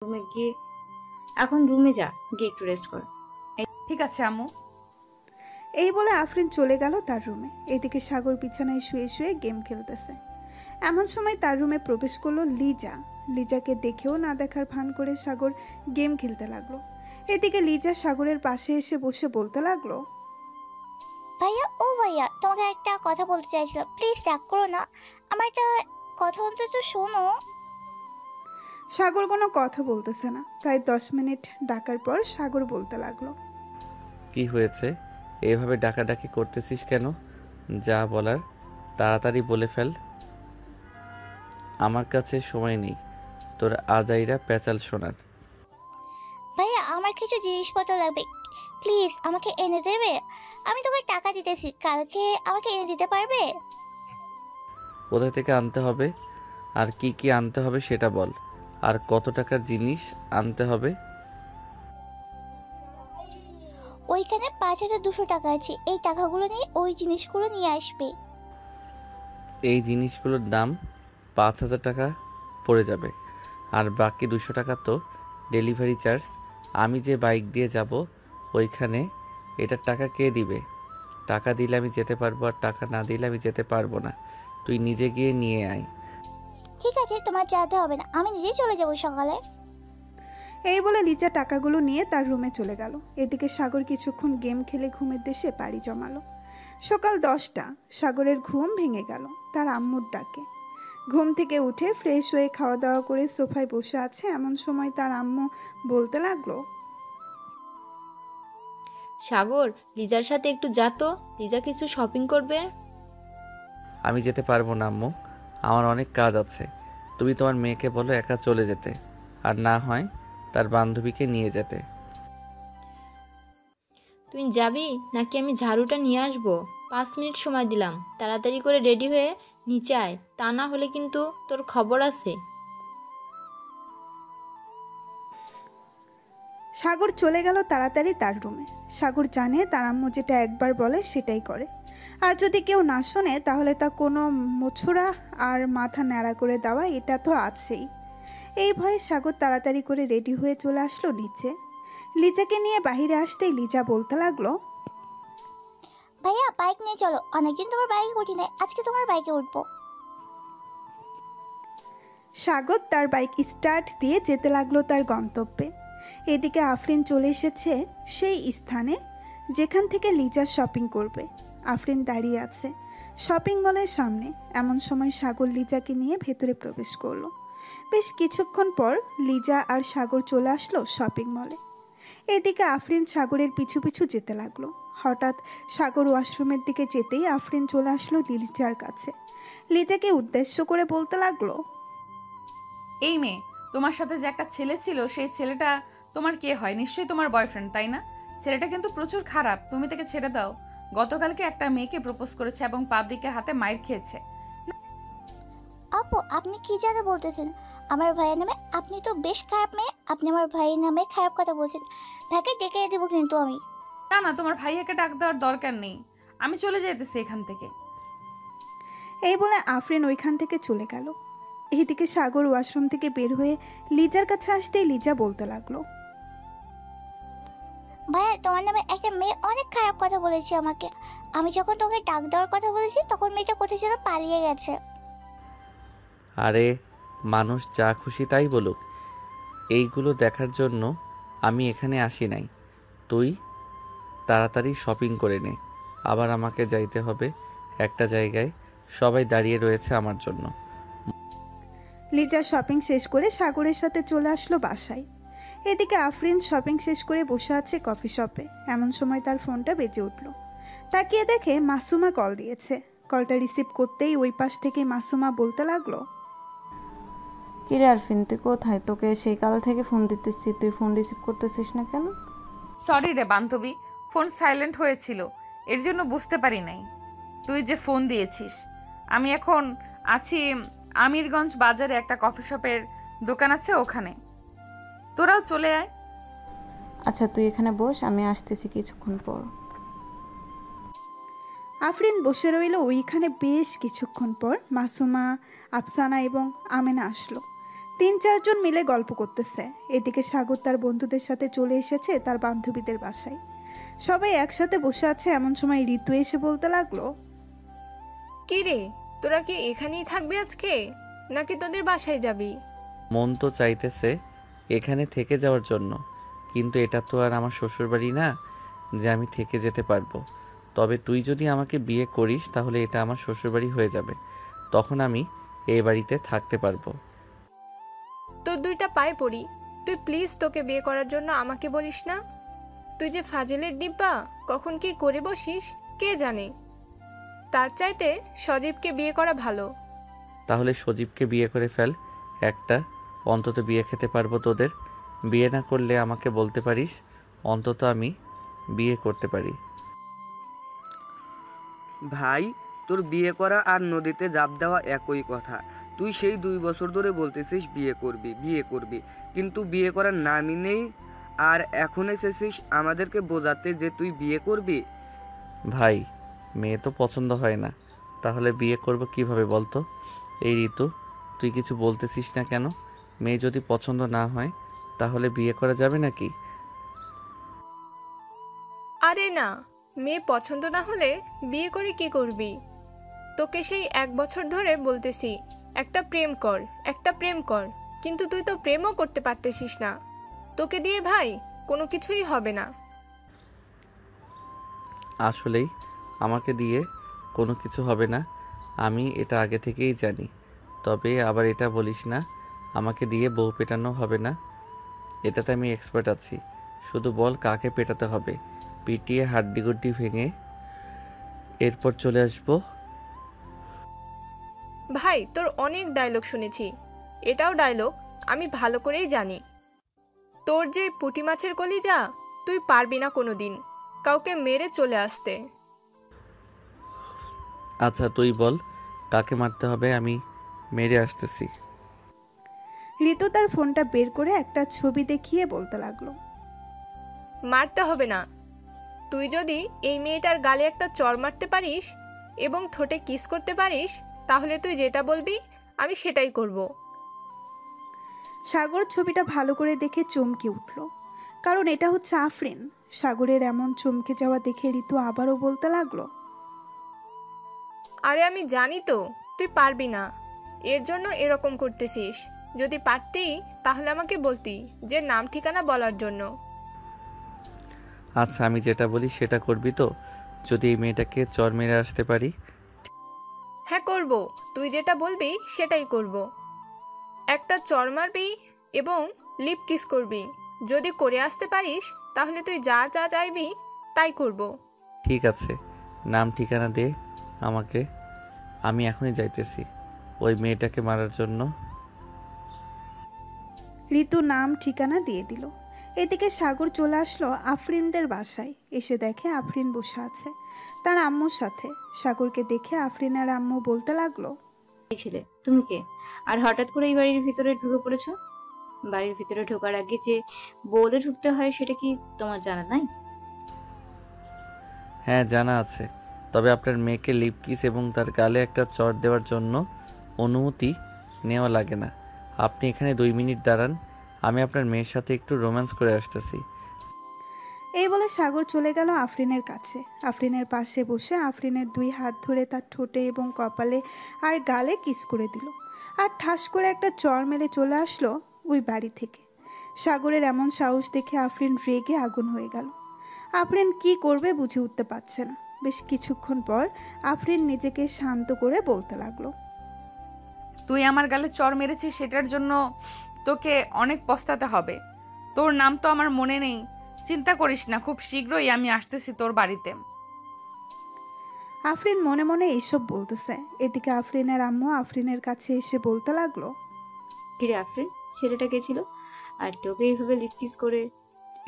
রুমে গিয়ে এখন রুমে যা, গিয়ে একটু রেস্ট কর। ঠিক আছে আম্মু। এই বলে আফরিন চলে গেল তার রুমে। এদিকে সাগর বিছানায় শুয়ে শুয়ে গেম খেলতেছে। এমন সময় তার রুমে প্রবেশ করলো লিজা। লিজাকে দেখেও না দেখার ভান করে সাগর গেম খেলতে লাগলো। এদিকে লিজা সাগরের পাশে এসে বসে বলতে লাগলো, ভাইয়া ও ভাইয়া, তোমাকে একটা কথা বলতে চাইছিলাম, প্লিজ রাগ করো না, আমার একটা কথা অন্তত শোনো। সাগর কোনো কথা বলতেছে না। প্রায় 10 মিনিট ডাকার পর সাগর বলতে লাগলো, কি হয়েছে? এভাবে ডাকাডাকি করতেছিস কেন? যা বলার তাড়াতাড়ি বলে ফেল। আমার কাছে সময় নেই তোর আজাইরা প্যাচাল শোনার। ভাইয়া আমার কিছু জিনিসপত্র লাগবে, প্লিজ আমাকে এনে দেবে? আমি তোকে টাকা দিতেছি, কালকে আমাকে এনে দিতে পারবে? কোথা থেকে আনতে হবে আর কি কি আনতে হবে সেটা বল। আর কত টাকার জিনিস আনতে হবে? ওইখানে 5,200 টাকা আছে, এই টাকাগুলো নিয়ে ওই জিনিসগুলো নিয়ে আসবে। এই জিনিসগুলোর দাম 5,000 টাকা পড়ে যাবে, আর বাকি 200 টাকা তো ডেলিভারি চার্জ। আমি যে বাইক দিয়ে যাব ওইখানে এটার টাকা কে দিবে? টাকা দিলে আমি যেতে পারবো, আর টাকা না দিলে আমি যেতে পারবো না। তুই নিজে গিয়ে নিয়ে আয়। ঠিক আছে, তোমার যেতে হবে না, আমি নিজেই চলে যাবো সকালে। এই বলে লিজা টাকাগুলো নিয়ে তার রুমে চলে গেল। এদিকে সাগর কিছুক্ষণ গেম খেলে ঘুমের দেশে পাড়ি জমালো। সকাল 10টা। সাগরের ঘুম ভেঙে গেল তার আম্মুর ডাকে। ঘুম থেকে উঠে ফ্রেশ হয়ে খাওয়া দাওয়া করে সোফায় বসে আছে। এমন সময় তার আম্মু বলতে লাগলো, সাগর, লিজার সাথে একটু যা তো, লিজা কিছু শপিং করবে। আমি যেতে পারবো না আম্মু, আমার অনেক কাজ আছে। তুমি তোমার মেয়েকে বলো একা চলে যেতে, আর না হয় তার বান্ধবীকে নিয়ে যেতে। তুই যাবি নাকি আমি ঝাড়ুটা নিয়ে আসবো? 5 মিনিট সময় দিলাম, তাড়াতাড়ি করে রেডি হয়ে নিচে আয়, তা না হলে কিন্তু তোর খবর আছে। সাগর চলে গেল তাড়াতাড়ি তার রুমে। সাগর জানে তার আম্মু যেটা একবার বলে সেটাই করে, আর যদি কেউ না শোনে তাহলে তা কোনো মোছড়া আর মাথা ন্যাড়া করে দেওয়া, এটা তো আছেই। এই ভয়ে সাগর তাড়াতাড়ি করে রেডি হয়ে চলে আসলো নিচে। লিজাকে নিয়ে বাইরে আসতেই লিজা বলতে লাগলো, ভাইয়া বাইক নিয়ে চলো, অনেকদিন তোমার বাইকে উঠি নাই, আজকে তোমার বাইকে উঠবো। সাগর তার বাইক স্টার্ট দিয়ে যেতে লাগলো তার গন্তব্যে। এদিকে আফরিন চলে এসেছে সেই স্থানে যেখান থেকে লিজা শপিং করবে। আফরিন দাঁড়িয়ে আছে শপিং মলের সামনে। এমন সময় সাগর লিজাকে নিয়ে ভেতরে প্রবেশ করলো। বেশ কিছুক্ষণ পর লিজা আর সাগর চলে আসলো শপিং মলে। এদিকে আফরিন সাগরের পিছু পিছু যেতে লাগলো। হঠাৎ সাগর ওয়াশরুমের দিকে যেতেই আফরিন চলে আসলো লিজার কাছে। লিজাকে উদ্দেশ্য করে বলতে লাগলো, এই মেয়ে, তোমার সাথে যে একটা ছেলে ছিল সেই ছেলেটা তোমার কে হয়? নিশ্চয়ই তোমার বয়ফ্রেন্ড, তাই না? ছেলেটা কিন্তু প্রচুর খারাপ, তুমি তাকে ছেড়ে দাও। গতকালকে একটা মেয়েকে প্রপোজ করেছে এবং পাবলিকের হাতে মাইর খেয়েছে। আপু আপনি কি জানে বলতেছেন আমার ভাইয়ের নামে? আপনি তো বেশ খারাপ মেয়ে, আপনি আমার ভাইয়ের নামে খারাপ কথা বলছেন। ভাইকে ডেকে দেবো কিন্তু আমি। না না, তোমার ভাইয়াকে ডাক দেওয়ার দরকার নেই, আমি চলে যেতেছি এখান থেকে। এই বলে আফরিন ওইখান থেকে চলে গেল। এইদিকে সাগর ওয়াশরুম থেকে বের হয়ে লিজার কাছে আসতেই লিজা বলতে লাগলো, ভাইয়া তোমার নামে একটা মেয়ে অনেক খারাপ কথা বলেছে আমাকে। আমি যখন তোকে ডাক দেওয়ার কথা বলেছি তখন মেয়েটা কোথায় যেন পালিয়ে গেছে। আরে মানুষ যা খুশি তাই বলুক, এইগুলো দেখার জন্য আমি এখানে আসি নাই। তুই তাড়াতাড়ি শপিং করে নে, আবার আমাকে যাইতে হবে একটা জায়গায়, সবাই দাঁড়িয়ে রয়েছে আমার জন্য। লিজা শপিং শেষ করে সাগরের সাথে চলে আসলো বাসায়। এদিকে আফরিন শপিং শেষ করে বসে আছে কফি শপে। এমন সময় তার ফোনটা বেজে উঠল। তাকিয়ে দেখে মাসুমা কল দিয়েছে। কলটা রিসিভ করতেই ওই পাশ থেকে মাসুমা বলতে লাগলো, কিরে আরফিন, তুই কোথায়? তোকে সেই কাল থেকে ফোন দিতেছি, তুই ফোন রিসিভ করতেছিস না কেন? সরি রে বান্ধবী, ফোন সাইলেন্ট হয়েছিল, এর জন্য বুঝতে পারি নাই তুই যে ফোন দিয়েছিস। আমি এখন আছি আমিরগঞ্জ বাজারে, একটা কফি শপের দোকান আছে ওখানে, তোরাও চলে আয়। আচ্ছা তুই এখানে বস, আমি আসতেছি কিছুক্ষণ পর। আফরিন বসে রইল ওইখানে। বেশ কিছুক্ষণ পর মাসুমা, আফসানা এবং আমেনা আসলো। 3-4 জন মিলে গল্প করতেছে। এদিকে সাগর তার বন্ধুদের সাথে চলে এসেছে তার বান্ধবীদের বাসায়। সবাই একসাথে বসে আছে, এমন সময় ঋতু এসে বলতে লাগলো, কি রে, তোরা কি এখানেই থাকবি আজকে, নাকি তোদের বাসায় যাবি? মন তো চাইতেছে এখানে থেকে যাওয়ার জন্য, কিন্তু এটা তো আর আমার শ্বশুরবাড়ি না যে আমি থেকে যেতে পারবো। তবে তুই যদি আমাকে বিয়ে করিস তাহলে এটা আমার শ্বশুরবাড়ি হয়ে যাবে, তখন আমি এই বাড়িতে থাকতে পারবো। তোর দুইটা পায়ে পড়ি, তুই প্লিজ তোকে বিয়ে করার জন্য আমাকে বলিস না। তুই যে ফাজিলের ডিব্বা, কখন কি করে বসিস কে জানে। তার চাইতে সজীবকে বিয়ে করা ভালো। তাহলে সজীবকে বিয়ে করে ফেল, একটা অন্তত বিয়ে খেতে পারবো তোদের। বিয়ে না করলে আমাকে বলতে পারিস, অন্তত আমি বিয়ে করতে পারি। ভাই, তোর বিয়ে করা আর নদীতে জাপ দেওয়া একই কথা। তুই সেই 2 বছর ধরে বলতেছিস বিয়ে করবি বিয়ে করবি, কিন্তু বিয়ে করার নামই নেই। আর এখন এসেছিস আমাদেরকে বোঝাতে যে তুই বিয়ে করবি। ভাই, মেয়ে তো পছন্দ হয় না, তাহলে বিয়ে করব কিভাবে বলতো? এই ঋতু, তুই কিছু বলতেছিস না কেন? মেয়ে যদি পছন্দ না হয় তাহলে বিয়ে করা যাবে নাকি? আরে না, মেয়ে পছন্দ না হলে বিয়ে করে কি করবি? তোকে সেই 1 বছর ধরে বলতেছি একটা প্রেম কর, একটা প্রেম কর, কিন্তু তুই তো প্রেমও করতে পারতেছিস না। তোকে দিয়ে ভাই কোনো কিছুই হবে না। আসলেই আমাকে দিয়ে কোনো কিছু হবে না, আমি এটা আগে থেকেই জানি। তবে আবার এটা বলিস না আমাকে দিয়ে বউ পেটানো হবে না, এটাতে আমি এক্সপার্ট আছি। শুধু বল কাকে পেটাতে হবে, পিটিয়ে হাড্ডিগুড্ডি ভেঙে এরপর চলে আসবো। ভাই, তোর অনেক ডায়লগ শুনেছি, এটাও ডায়লগ আমি ভালো করেই জানি। তোর যে পুঁটি মাছের কলিজা, তুই পারবি না কোনো দিন কাউকে মেরে চলে আসতে। আচ্ছা তুই বল কাকে মারতে হবে, আমি মেরে আসতেছি। ঋতু তার ফোনটা বের করে একটা ছবি দেখিয়ে বলতে লাগলো, মারতে হবে না, তুই যদি এই মেয়েটার গালে একটা চড় মারতে পারিস এবং ঠোঁটে কিস করতে পারিস, তাহলে তুই যেটা বলবি আমি সেটাই করব। সাগর ছবিটা ভালো করে দেখে চমকে উঠল, কারণ এটা হচ্ছে আফরিন। সাগরের এমন চমকে যাওয়া দেখে ঋতু আবারও বলতে লাগলো, আরে আমি জানি তো তুই পারবি না, এর জন্য এরকম করতেছিস। যদি পারতি তাহলে আমাকে বলতি, যে নাম ঠিকানা বলার জন্য। আচ্ছা আমি যেটা বলি সেটা করবি তো? যদি এই মেয়েটাকে চর মেরে আসতে পারি? হ্যাঁ করব, তুই যেটা বলবি সেটাই করব। একটা চড় মারবি এবং লিপ কিস করবি। যদি করে আসতে পারিস তাহলে তুই যা যা চাইবি তাই করব। ঠিক আছে, নাম ঠিকানা দে আমাকে, আমি এখনই যাইতেছি ওই মেয়েটাকে মারার জন্য। ঋতু নাম ঠিকানা দিয়ে দিল। এদিকে সাগর চলে আসলো আফরিনদের বাসায়। এসে দেখে আফরিন বসে আছে তার আম্মুর সাথে। সাগরকে দেখে আফরিনের আম্মু বলতে লাগলো, ছিলে তুমি কে, আর হঠাৎ করে এই বাড়ির ভিতরে ঢুকে পড়েছো? বাড়ির ভিতরে ঢোকার আগে যে বলে ঢুকতে হয় সেটা কি তোমার জানা নাই? হ্যাঁ জানা আছে, তবে আপনার মেয়েকে লিপ কিস এবং তার গালে একটা চড় দেওয়ার জন্য অনুমতি নেওয়া লাগে না। আপনি এখানে 2 মিনিট দাঁড়ান, আমি আপনার মেয়ের সাথে একটু রোম্যান্স করে আসতেছি। এই বলে সাগর চলে গেল আফরিনের কাছে। আফরিনের পাশে বসে আফরিনের 2 হাত ধরে তার ঠোঁটে এবং কপালে আর গালে কিস করে দিল, আর ঠাস করে একটা চড় মেরে চলে আসলো ওই বাড়ি থেকে। সাগরের এমন সাহস দেখে আফরিন রেগে আগুন হয়ে গেল। আফরিন কি করবে বুঝে উঠতে পারছে না। বেশ কিছুক্ষণ পর আফরিন নিজেকে শান্ত করে বলতে লাগলো, তুই আমার গালে চড় মেরেছিস, সেটার জন্য তোকে অনেক পস্তাতে হবে। তোর নাম তো আমার মনে নেই, চিন্তা করিস না, খুব শীঘ্রই আমি আসতেছি তোর বাড়িতে। আফরিন মনে মনে এইসব বলতেছে। এদিকে আফরিনের আম্মু আফরিনের কাছে এসে বলতে লাগলো, কিরে আফরিন, ছেলেটা কে ছিল? আর তোকে এইভাবে লিপকিস করে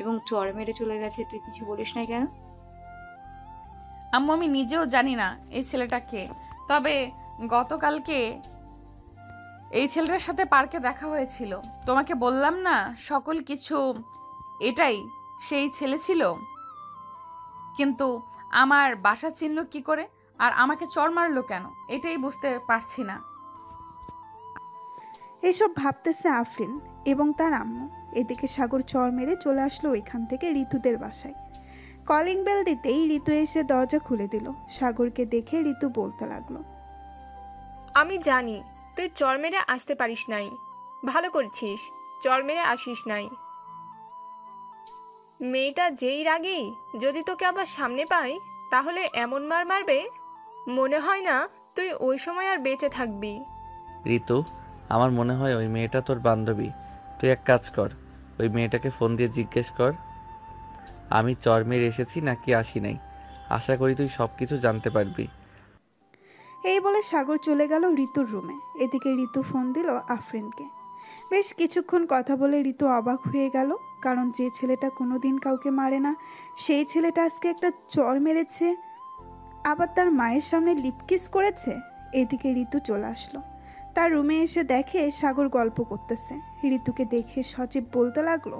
এবং চড় মেরে চলে গেছে, তুই কিছু বলিস না কেন? আম্মু আমি নিজেও জানি না এই ছেলেটা কে, তবে গতকালকে এই ছেলেটার সাথে পার্কে দেখা হয়েছিল। তোমাকে বললাম না সকল কিছু, এটাই সেই ছেলে ছিল। কিন্তু আমার বাসা চিনল কি করে, আর আমাকে চড় মারলো কেন, এটাই বুঝতে পারছি না। এসব ভাবতেছে আফরিন এবং তার আম্মু। এদিকে সাগর চর মেরে চলে আসলো ওইখান থেকে ঋতুদের বাসায়। কলিং বেল দিতেই ঋতু এসে দরজা খুলে দিল। সাগরকে দেখে ঋতু বলতে লাগলো, আমি জানি তুই চর মেরে আসতে পারিস নাই, ভালো করেছিস, চর মেরে আসিস নাই। মেয়েটা যেই রাগেই যদি তোকে আবার সামনে পাই তাহলে এমন মার মারবে মনে হয় না তুই ওই সময় আর বেঁচে থাকবি। ঋতু, আমার মনে হয় ওই মেয়েটা তোর বান্ধবী। তুই এক কাজ কর, ওই মেয়েটাকে ফোন দিয়ে জিজ্ঞেস কর আমি চর মেরে এসেছি নাকি আসি নাই। আশা করি তুই সব কিছু জানতে পারবি। এই বলে সাগর চলে গেল ঋতুর রুমে। এদিকে ঋতু ফোন দিল আফরিনকে। বেশ কিছুক্ষণ কথা বলে ঋতু অবাক হয়ে গেল, কারণ যে ছেলেটা কোনোদিন কাউকে মারে না সেই ছেলেটা আজকে একটা চর মেরেছে, আবার তার মায়ের সামনে লিপকিস করেছে। এদিকে ঋতু চলে আসলো। তার রুমে এসে দেখে সাগর গল্প করতেছে। ঋতুকে দেখে সজীব বলতে লাগলো,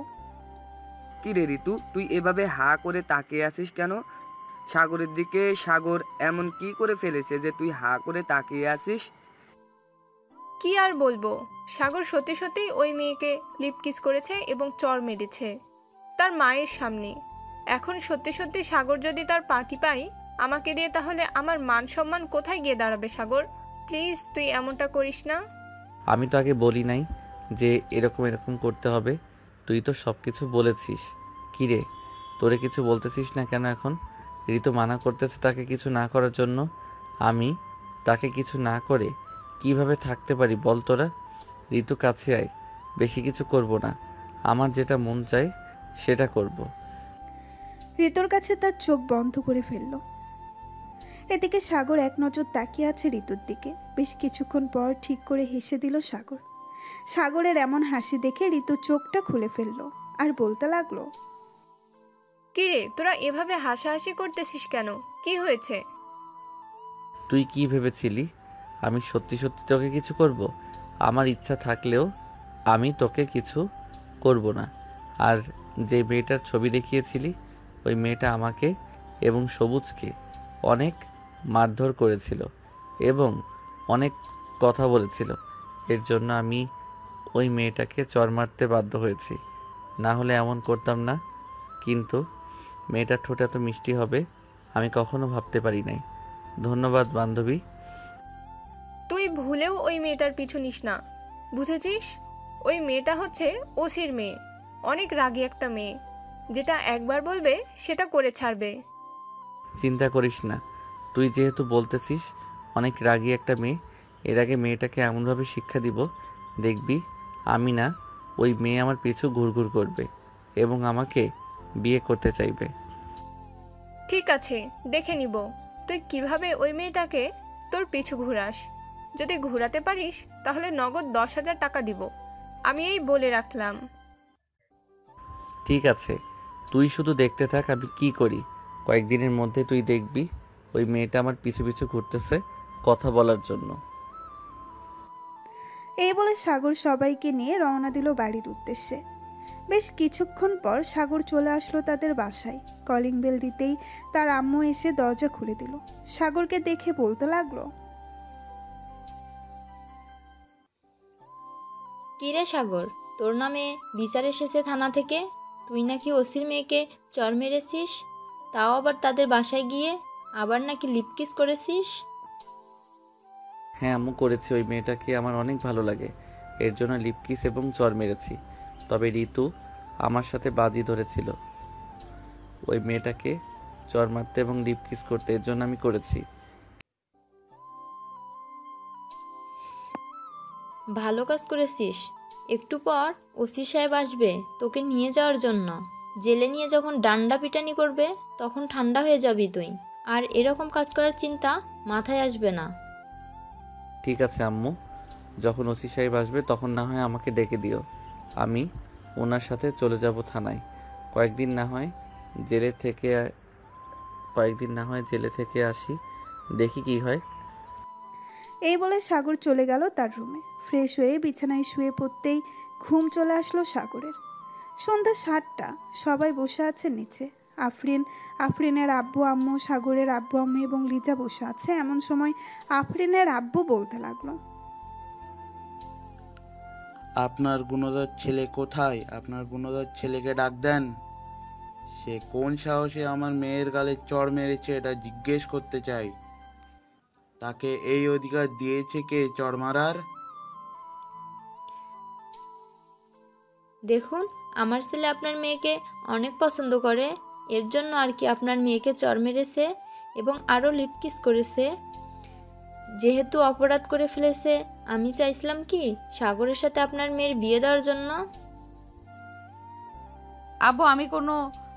কি রে ঋতু, তুই এভাবে হা করে তাকিয়ে আছিস কেন সাগরের দিকে? সাগর এমন কি করে ফেলেছে যে তুই হা করে তাকিয়ে আছিস? কি আর বলবো, সাগর সত্যি সত্যিই ওই মেয়েকে লিপকিস করেছে এবং চর মেরেছে তার মায়ের সামনে। এখন সত্যি সত্যি সাগর যদি তার পার্টি পাই আমাকে দিয়ে, তাহলে আমার মান সম্মান কোথায় গিয়ে দাঁড়াবে? সাগর প্লিজ তুই এমনটা করিস না। আমি তো আগে বলি নাই যে এরকম এরকম করতে হবে। তুই তো সব কিছু বলেছিস। কি রে, তোরে কিছু বলতেছিস না কেন এখন? ঋতু মানা করতেছে তাকে কিছু না করার জন্য। আমি তাকে কিছু না করে কিভাবে থাকতে পারি বল তোরা? ঋতু কাছে আয়, বেশি কিছু করব না, আমার যেটা মন চায় সেটা করব। ঋতুর কাছে তার চোখ বন্ধ করে ফেলল। এদিকে সাগর এক নজর তাকিয়ে আছে ঋতুর দিকে। বেশ কিছুক্ষণ পর ঠিক করে হেসে দিল সাগর। সাগরের এমন হাসি দেখে ঋতু চোখটা খুলে ফেলল আর বলতে লাগলো, কি রে তোরা এভাবে হাসাহাসি করতেছিস কেন? কি হয়েছে? তুই কি ভেবেছিলি আমি সত্যি সত্যি তোকে কিছু করব? আমার ইচ্ছা থাকলেও আমি তোকে কিছু করব না। আর যে মেয়েটার ছবি দেখিয়েছিলি ওই মেয়েটা আমাকে এবং সবুজকে অনেক মারধর করেছিল এবং অনেক কথা বলেছিল। এর জন্য আমি ওই মেয়েটাকে চর মারতে বাধ্য হয়েছি, না হলে এমন করতাম না। কিন্তু মেয়েটার ঠোঁট এত মিষ্টি হবে আমি কখনো ভাবতে পারি নাই। ধন্যবাদ বান্ধবী। তুই ভুলেও ওই মেয়েটার পিছু নিস না, বুঝেছিস? ওই মেয়েটা হচ্ছে ওসির মেয়ে, অনেক রাগী একটা মেয়ে, যেটা একবার বলবে সেটা করে ছাড়বে। চিন্তা করিস না, তুই যেহেতু বলতেছিস অনেক রাগী একটা মেয়ে, এর আগে মেয়েটাকে এমনভাবে শিক্ষা দিব দেখবি আমি না ওই মেয়ে আমার পিছু ঘুরঘুর করবে এবং আমাকে বিয়ে করতে চাইবে। ঠিক আছে, দেখে নিব তুই কিভাবে ওই মেয়েটাকে তোর পিছু ঘুরাস। যদি ঘুরাতে পারিস তাহলে নগদ 10,000 টাকা দিব, আমি এই বলে রাখলাম। ঠিক আছে, তুই শুধু দেখতে থাক আমি কি করি। কয়েকদিনের মধ্যে তুই দেখবি ওই মেয়েটা আমার পিছু পিছু ঘুরতেছে কথা বলার জন্য। এই বলে সাগর সবাইকে নিয়ে রওনা দিল বাড়ির উদ্দেশ্যে। বেশ কিছুক্ষণ পর সাগর চলে আসলো তাদের বাসায়। কলিং বেল দিতেই তার আম্মু এসে দরজা খুলে দিল। সাগরকে দেখে বলতে লাগলো, কি রে সাগর, তোর নামে বিচার এসেছে থানা থেকে। তুই নাকি ওসির মেয়েকে চর মেরেছিস, তাও আবার তাদের বাসায় গিয়ে, আবার নাকি লিপকিস করেছিস। হ্যাঁ আম্মু, করেছি। ওই মেয়েটাকে আমার অনেক ভালো লাগে, এর জন্য লিপকিস এবং চর মেরেছি। তবে ঋতু আমার সাথে বাজি ধরেছিল ওই মেয়েটাকে চর মারতে এবং লিপকিস করতে, এর জন্য আমি করেছি। ভালো কাজ করেছিস। একটু পর ওসি সাহেব আসবে তোকে নিয়ে যাওয়ার জন্য। জেলে নিয়ে যখন ডান্ডা পিটানি করবে তখন ঠান্ডা হয়ে যাবি তুই, আর এরকম কাজ করার চিন্তা মাথায় আসবে না। ঠিক আছে আম্মু, যখন ওসি সাহেব আসবে তখন না হয় আমাকে ডেকে দিও, আমি ওনার সাথে চলে যাব থানায়। কয়েকদিন না হয় জেলে থেকে আসি, দেখি কি হয়। এই বলে সাগর চলে গেল তার রুমে। ফ্রেশ হয়ে বিছানায় শুয়ে পড়তেই ঘুম চলে আসলো সাগরের। সন্ধ্যা 7টা, সবাই বসে আছে নিচে। আফরিনের আব্বু আম্মু, সাগরের আব্বু আম্মু এবং লিজা বসে আছে। এমন সময় আফরিনের আব্বু বলতে লাগলো, আপনার গুণধর ছেলে কোথায়? আপনার গুণধর ছেলেকে ডাক দেন। সে কোন সাহসে আমার মেয়ের গালে চড় মেরেছে এটা জিজ্ঞেস করতে চাই। তাকে এই অধিকার দিয়েছে কে চড় মারার? দেখুন, আমার ছেলে আপনার মেয়েকে অনেক পছন্দ করে, এর জন্য আর কি আপনার মেয়েকে চড় মেরেছে এবং আরও লিপ কিস করেছে। যেহেতু অপরাধ করে ফেলেছে, আমি চাইছিলাম কি সাগরের সাথে আপনার মেয়ের বিয়ে দেওয়ার জন্য। আব্বু, আমি কোনো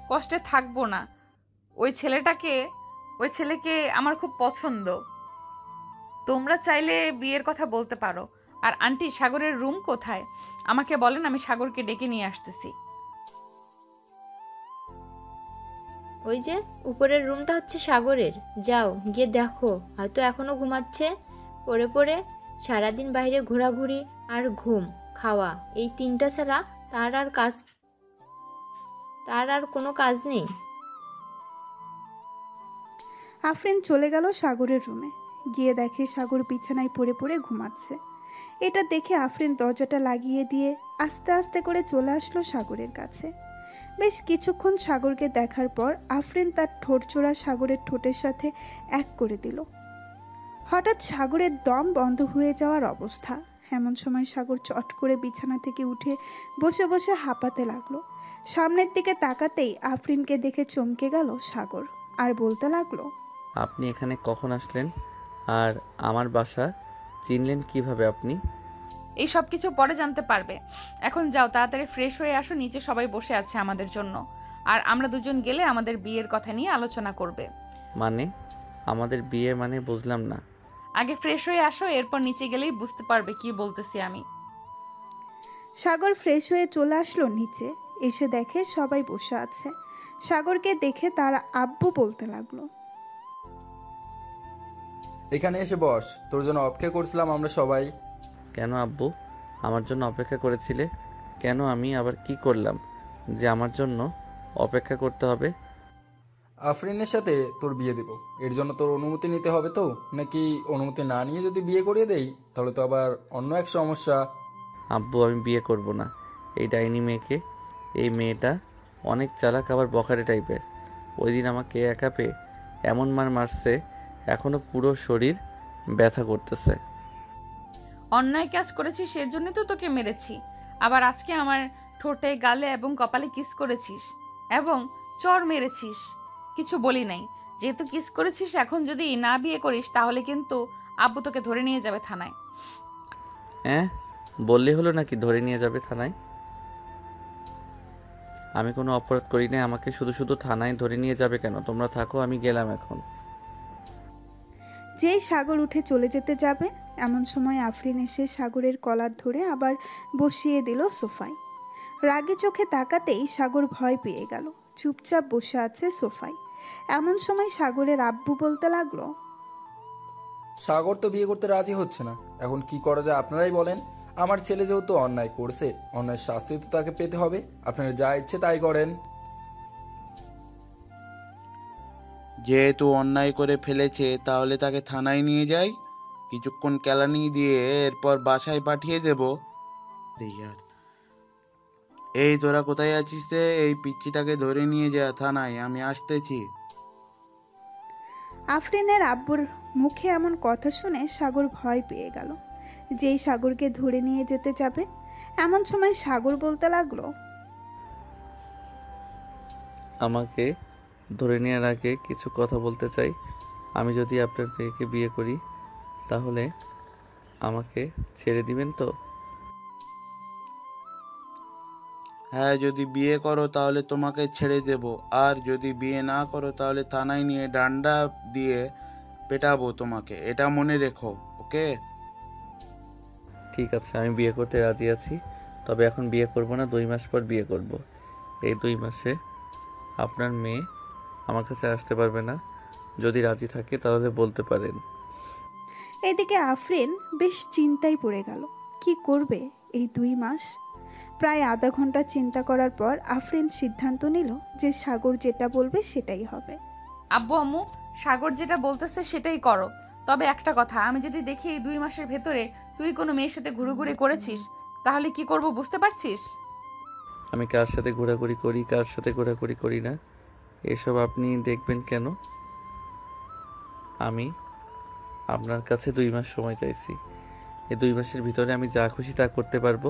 কষ্টে থাকবো না। ওই ছেলেকে আমার খুব পছন্দ। তোমরা চাইলে বিয়ের কথা বলতে পারো। আর আন্টি, সাগরের রুম কোথায় আমাকে বলেন, আমি সাগরকে ডেকে নিয়ে আসতেছি। ওই যে উপরের রুমটা হচ্ছে সাগরের, যাও গিয়ে দেখো, হয়তো এখনও ঘুমাচ্ছে। পড়ে পড়ে সারাদিন বাইরে ঘোরাঘুরি আর ঘুম খাওয়া, এই তিনটা ছাড়া তার আর কোনো কাজ নেই। আফরিন চলে গেল সাগরের রুমে। গিয়ে দেখে সাগর বিছানায় পড়ে পড়ে ঘুমাচ্ছে। এটা দেখে আফরিন দরজাটা লাগিয়ে দিয়ে আস্তে আস্তে করে চলে আসলো সাগরের কাছে। বেশ কিছুক্ষণ সাগরকে দেখার পর আফরিন তার ঠোঁটচোরা সাগরের ঠোঁটের সাথে এক করে দিল। হঠাৎ সাগরের দম বন্ধ হয়ে যাওয়ার অবস্থা। এমন সময় সাগর চট করে বিছানা থেকে উঠে বসে বসে হাঁপাতে লাগলো। সামনের দিকে তাকাতেই আফরিনকে দেখে চমকে গেল সাগর, আর বলতে লাগলো, আপনি এখানে কখন আসলেন? আর আমার বাসা চিনলেন কিভাবে আপনি? এই সব কিছু পরে জানতে পারবে। এখন যাও, তাড়াতাড়ি ফ্রেশ হয়ে আসো, নিচে সবাই বসে আছে আমাদের জন্য। আর আমরা দুজন গেলে আমাদের বিয়ের কথা নিয়ে আলোচনা করবে। মানে আমাদের বিয়ে মানে বুঝলাম না। আগে ফ্রেশ হয়ে আসো, এরপর নিচে গেলেই বুঝতে পারবে কি বলতেছি আমি। সাগর ফ্রেশ হয়ে চলে আসলো নিচে। এসে দেখে সবাই বসে আছে। সাগরকে দেখে তার আব্বু বলতে লাগলো, এখানে এসে বস, তোর জন্য অপেক্ষা করছিলাম আমরা সবাই। কেন আব্বু আমার জন্য অপেক্ষা করেছিলে? কেন আমি আবার কি করলাম যে আমার জন্য অপেক্ষা করতে হবে? আফরিনের সাথে তোর বিয়ে দেব, এর জন্য তোর অনুমতি নিতে হবে তো, নাকি অনুমতি না নিয়ে যদি বিয়ে করিয়ে দেই তাহলে তো আবার অন্য এক সমস্যা। আব্বু আমি বিয়ে করব না এই ডাইনি মেয়েকে। এই মেয়েটা অনেক চালাক, আবার বখাটে টাইপের। ওই দিন আমাকে একা পেয়ে এমন মারছে, এখনো পুরো শরীর ব্যথা করতেছে। অন্যায় কাজ করেছিস, এর জন্য তো তোকে মেরেছি। আবার আজকে আমার ঠোঁটে, গালে এবং কপালে কিস করেছিস এবং চর মেরেছিস, কিছু বলি নাই। যেহেতু কিস করেছিস, এখন যদি না বিয়ে করিস তাহলে কিন্তু আব্বু তোকে ধরে নিয়ে যাবে থানায়। হ্যাঁ বললে হলো নাকি ধরে নিয়ে যাবে থানায়? আমি কোনো অপরাধ করি নাই, আমাকে শুধু শুধু থানায় ধরে নিয়ে যাবে কেন? তোমরা থাকো, আমি গেলাম এখন। যেই সাগর উঠে চলে যেতে যাবে, এমন সময় আফরিন এসে সাগরের কলার ধরে আবার বসিয়ে দিল সোফায়। রাগে চোখে তাকাতেই সাগর ভয় পেয়ে গেল, চুপচাপ বসে আছে সোফায়। এমন সময় সাগরের আব্বু বলতে লাগলো, সাগর তো বিয়ে করতে রাজি হচ্ছে না, এখন কি করা যায় আপনারাই বলেন। আমার ছেলে যেহেতু অন্যায় করছে, অন্যায় শাস্তি তো তাকে পেতে হবে। আপনারা যা ইচ্ছে তাই করেন। যেহেতু অন্যায় করে ফেলেছে তাহলে তাকে থানায় নিয়ে যাই, কিছুক্ষণ কেলানি দিয়ে এরপর বাসায় পাঠিয়ে দেব। এই তোরা কোথায় আছিস রে? এই পিচ্চিটাকে ধরে নিয়ে যা থানায়, আমি আসতেছি। আফরিনের আব্বুর মুখে এমন কথা শুনে সাগর ভয় পেয়ে গেল। যেই সাগরকে ধরে নিয়ে যেতে যাবে, এমন সময় সাগর বলতে লাগলো, আমাকে ধরে নেওয়ার আগে কিছু কথা বলতে চাই। আমি যদি আপনার মেয়েকে বিয়ে করি তাহলে আমাকে ছেড়ে দিবেন তো? হ্যাঁ, যদি বিয়ে করো তাহলে তোমাকে ছেড়ে দেব, আর যদি বিয়ে না করো তাহলে থানায় নিয়ে ডান্ডা দিয়ে পেটাবো তোমাকে, এটা মনে রেখো, ওকে? ঠিক আছে, আমি বিয়ে করতে রাজি আছি, তবে এখন বিয়ে করব না, 2 মাস পর বিয়ে করব। এই 2 মাসে আপনার মেয়ে আমার কাছে আসতে পারবে না। যদি রাজি থাকে তাহলে বলতে পারেন। এদিকে আফরিন বেশ চিন্তায় পড়ে গেল, কি করবে এই 2 মাস। প্রায় আধা ঘন্টা চিন্তা করার পর আফরিন সিদ্ধান্ত নিল যে সাগর যেটা বলবে সেটাই হবে। আব্বু আম্মু, সাগর যেটা বলতেছে সেটাই করো। তবে একটা কথা, আমি যদি দেখি এই 2 মাসের ভেতরে তুই কোনো মেয়ের সাথে ঘুরোঘুরি করেছিস তাহলে কি করব বুঝতে পারছিস? আমি কার সাথে ঘোরাঘুরি করি, কার সাথে ঘোরাঘুরি করি না, এসব আপনি দেখবেন কেন? আমি আপনার কাছে 2 মাস সময় চাইছি। এই 2 মাসের ভিতরে আমি যা খুশি তা করতে পারবো।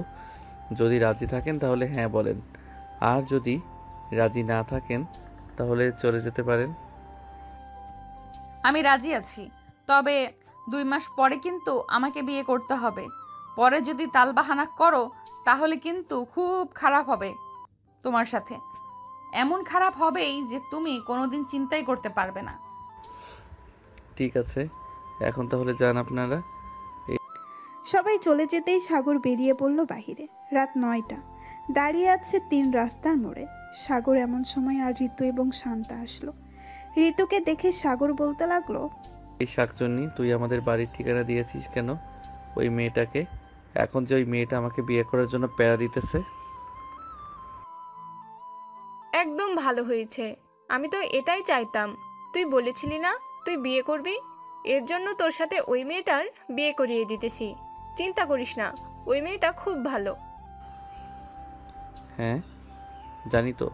যদি রাজি থাকেন তাহলে হ্যাঁ বলেন, আর যদি রাজি না থাকেন তাহলে চলে যেতে পারেন। আমি রাজি আছি, তবে 2 মাস পরে কিন্তু আমাকে বিয়ে করতে হবে। পরে যদি তালবাহানা করো তাহলে কিন্তু খুব খারাপ হবে তোমার সাথে। এমন খারাপ হবেই যে তুমি কোনোদিন চিন্তাই করতে পারবে না। ঠিক আছে, এখন তাহলে যান আপনারা। সবাই চলে যেতেই সাগর বেরিয়ে পড়ল বাহিরে। রাত 9টা, দাঁড়িয়ে আছে 3 রাস্তার মোড়ে। সাগর এমন সময় আর ঋতু এবং শান্তা আসলো। ঋতুকে দেখে সাগর বলতে লাগলো, এই শাকচুন্নি, তুই আমাদের বাড়ির ঠিকানা দিয়েছিস কেন ওই মেয়েটাকে? এখন যে ওই মেয়েটা আমাকে বিয়ে করার জন্য প্যারা দিতেছে। একদম ভালো হয়েছে, আমি তো এটাই চাইতাম। তুই বলেছিলি না তুই বিয়ে করবি, এর জন্য তোর সাথে ওই মেয়েটার বিয়ে করিয়ে দিতেছি। চিন্তা করিস না, ওই মেয়েটা খুব ভালো। হ্যাঁ জানি তো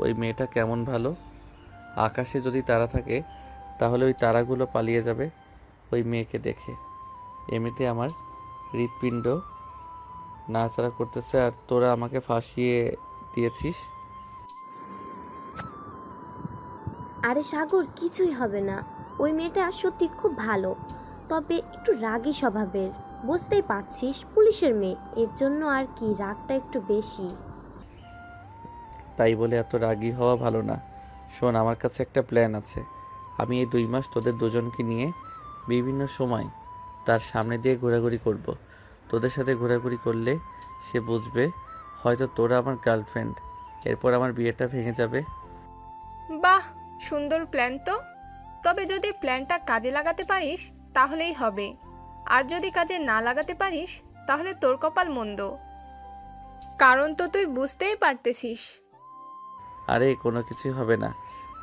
ওই মেয়েটা কেমন ভালো। আকাশে যদি তারা থাকে তাহলে ওই তারাগুলো পালিয়ে যাবে ওই মেয়েকে দেখে। এমনিতে আমার হৃৎপিণ্ড নাড়াচাড়া করতেছে, আর তোরা আমাকে ফাঁসিয়ে দিয়েছিস। আরে সাগর, কিছুই হবে না। ওই মেয়েটা সত্যি খুব ভালো, তবে একটু রাগী স্বভাবের। বুঝতেই পারছিস, পুলিশের মেয়ে, এর জন্য আর কি রাগটা একটু বেশি। তাই বলে এত রাগী হওয়া ভালো না। শোন, আমার কাছে একটা প্ল্যান আছে। আমি এই 2 মাস তোদের দুজনকে নিয়ে বিভিন্ন সময় তার সামনে দিয়ে ঘোরাঘুরি করব। তোদের সাথে ঘোরাঘুরি করলে সে বুঝবে হয়তো তোরা আমার গার্লফ্রেন্ড। এরপর আমার বিয়েটা ভেঙে যাবে। বাহ, সুন্দর প্ল্যান তো। তবে যদি প্ল্যানটা কাজে লাগাতে পারিস তাহলেই হবে, আর যদি কাজে না লাগাতে পারিস তাহলে তোর কপাল মন্দ। কারণ তো তুই বুঝতেই পারতেছিস। আরে কোনো কিছুই হবে না,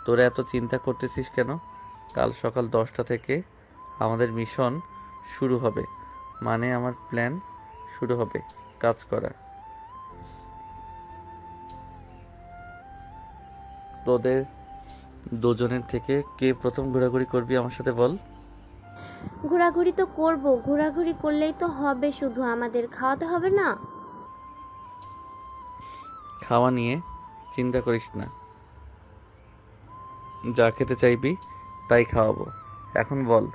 তোরা এত চিন্তা করতেছিস কেন? কাল সকাল 10টা থেকে আমাদের মিশন শুরু হবে, মানে আমার প্ল্যান শুরু হবে কাজ করা। তোদের দুজনের থেকে কে প্রথম ঘোরাঘুরি করবি আমার সাথে বল? ঘোরাঘুরি তো করব, ঘোরাঘুরি করলেই তো হবে, শুধু আমাদের খাওয়াতে হবে না? খাওয়া নিয়ে চিন্তা করিস না, যা খেতে চাইবি তাই খাওয়াবো। এখন বল,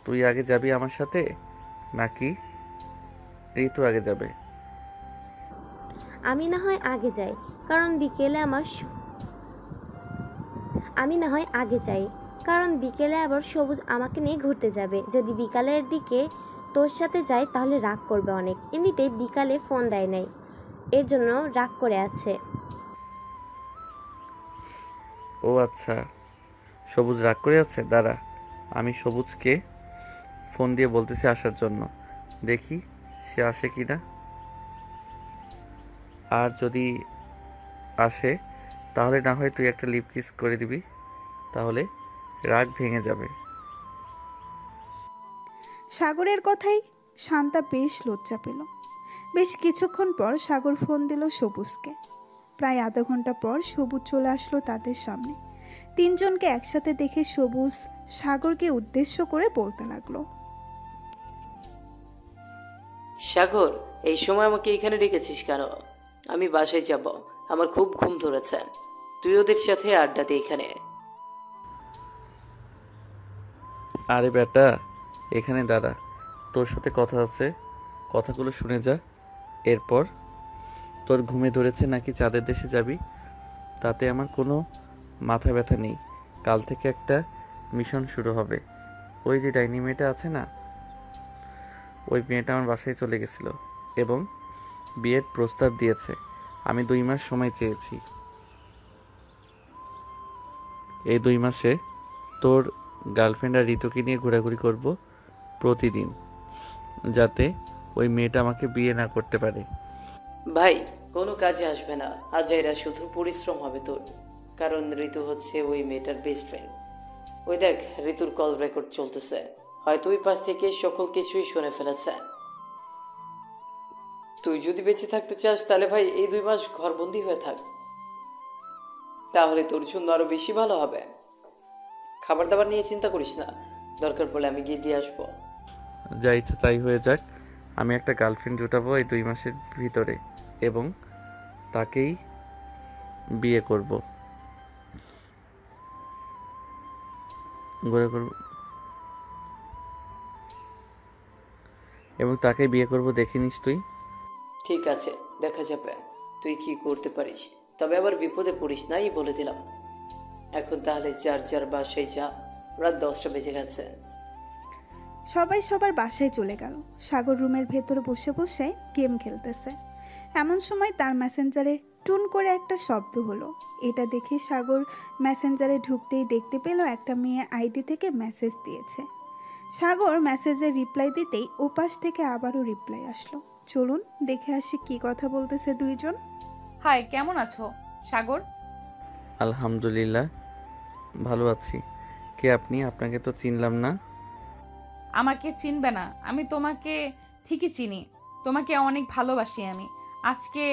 তুই আগে যাবি আমার সাথে নাকি ঋতু আগে যাবে? আমি না হয় আগে যাই, কারণ বিকেলে আবার সবুজ আমাকে নিয়ে ঘুরতে যাবে। যদি বিকালের দিকে তোর সাথে যাই তাহলে রাগ করবে অনেক। এমনিতেই বিকালে ফোন দেয় নাই, এর জন্য রাগ করে আছে। ও আচ্ছা, সবুজ রাগ করে আছে। দাঁড়া, আমি সবুজকে ফোন দিয়ে বলতেছি আসার জন্য, দেখি সে আসে কি না। আর যদি আসে তাহলে না হয় তুই একটা লিপ কিস করে দিবি, তাহলে রাগ ভেঙে যাবে। সাগরের কথাই শান্তা বেশ লজ্জা পেল। বেশ কিছুক্ষণ পর সাগর ফোন দিল সবুজকে। প্রায় আধা ঘন্টা পর সবুজ চলে আসলো তাদের সামনে। 3 জনকে একসাথে দেখে সবুজ সাগরকে উদ্দেশ্য করে বলতে লাগলো, সাগর, এই সময় আমাকে এখানে ডেকেছিস কেন? আমি বাসায় যাব, আমার খুব ঘুম ধরেছে। তুই ওদের সাথে আড্ডা দে এখানে। আরে বেটা, এখানে দাঁড়া, তোর সাথে কথা আছে, কথাগুলো শুনে যা। এরপর তোর ঘুমে ধরেছে নাকি চাঁদের দেশে যাবি, তাতে আমার কোনো মাথা ব্যথা নেই। কাল থেকে একটা মিশন শুরু হবে। ওই যে ডাইনি মেয়েটা আছে না, ওই মেয়েটা আমার বাসায় চলে গেছিল এবং বিয়ের প্রস্তাব দিয়েছে। আমি 2 মাস সময় চেয়েছি। এই 2 মাসে তোর গার্লফ্রেন্ড আর ঋতুকে নিয়ে ঘোরাঘুরি করব প্রতিদিন, যাতে ওই মেয়েটা আমাকে বিয়ে না করতে পারে। ভাই, কোনো কাজে আসবে না। আজাইরা শুধু পরিশ্রম হবে তোর, কারণ ঋতু হচ্ছে ওই মেয়েটার বেস্ট ফ্রেন্ড। ওই দেখ, ঋতুর কল রেকর্ড চলতেছে, হয়তো ওই পাশ থেকে সকল কিছুই শুনে ফেলেছে। তুই যদি বেঁচে থাকতে চাস তাহলে ভাই এই 2 মাস ঘরবন্দি হয়ে থাক, তাহলে তোর জন্য আরো বেশি ভালো হবে। খাবার দাবার নিয়ে চিন্তা করিস না, দরকার পড়লে আমি গিয়ে দিয়ে আসবো। যা ইচ্ছা তাই হয়ে যাক, আমি একটা গার্লফ্রেন্ড জুটাবো এই 2 মাসের ভিতরে এবং তাকেই বিয়ে করব। এবং তাকে বিয়ে করব, দেখে নিস তুই। ঠিক আছে, দেখা যাবে তুই কি করতে পারিস, তবে আবার বিপদে পড়িস নাই বলে দিলাম। এখন তাহলে যার বাসায় যা, রাত 10টা বেজে গেছে। সবাই সবার বাসায় চলে গেল। সাগর রুমের ভেতরে বসে বসে গেম খেলতেছে। এমন সময় তার মেসেঞ্জারে টুন করে একটা শব্দ হলো। এটা দেখে সাগর মেসেঞ্জারে ঢুকতেই দেখতে পেল একটা মেয়ে আইডি থেকে মেসেজ দিয়েছে। সাগর মেসেজের রিপ্লাই দিতেই ওপাশ থেকে আবারও রিপ্লাই আসলো। চলুন দেখে আসি কি কথা বলতেছে দুইজন। হাই, কেমন আছো সাগর? আলহামদুলিল্লাহ ভালো আছি। কে আপনি? আপনাকে তো চিনলাম না। আমাকে চিনবে না? আমি তোমাকে ঠিকই চিনি, তোমাকে অনেক ভালোবাসি আমি। আজকে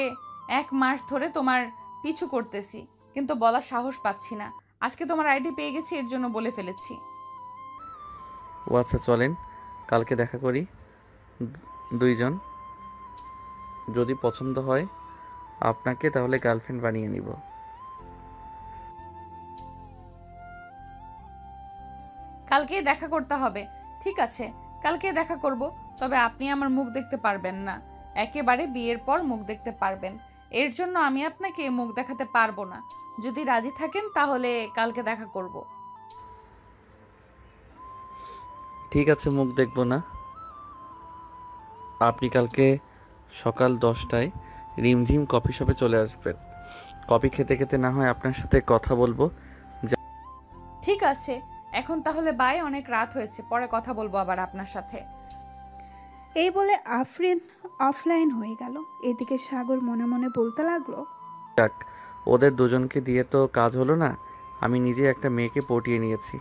1 মাস ধরে তোমার পিছু করতেছি, কিন্তু বলার সাহস পাচ্ছি না। আজকে তোমার আইডি পেয়ে গেছি, এর জন্য বলে ফেলেছি। ও আচ্ছা, চলেন কালকে দেখা করি দুইজন। যদি পছন্দ হয় আপনাকে তাহলে গার্লফ্রেন্ড বানিয়ে নিব। কালকে দেখা করতে হবে। ঠিক আছে, কালকে দেখা করব, তবে আপনি আমার মুখ দেখতে পারবেন না। একেবারে বিয়ের পর মুখ দেখতে পারবেন, এর জন্য আমি আপনাকে মুখ দেখাতে পারবো না। যদি রাজি থাকেন তাহলে কালকে দেখা করব। ঠিক আছে, মুখ দেখব না। আপনি কালকে সকাল 10টায় রিমঝিম কফি শপে চলে আসবেন। কফি খেতে খেতে না হয় আপনার সাথে কথা বলবো। ঠিক আছে, এখন তাহলে বাই, অনেক রাত হয়েছে, পরে কথা বলবো আবার আপনার সাথে। এই বলে আফরিন অফলাইন হয়ে গেল। এদিকে সাগর মনে মনে বলতে লাগলো, যাক, ওদের দুজনকে দিয়ে তো কাজ হলো না। আমি নিজে একটা মেয়েকে পটিয়ে নিয়েছি।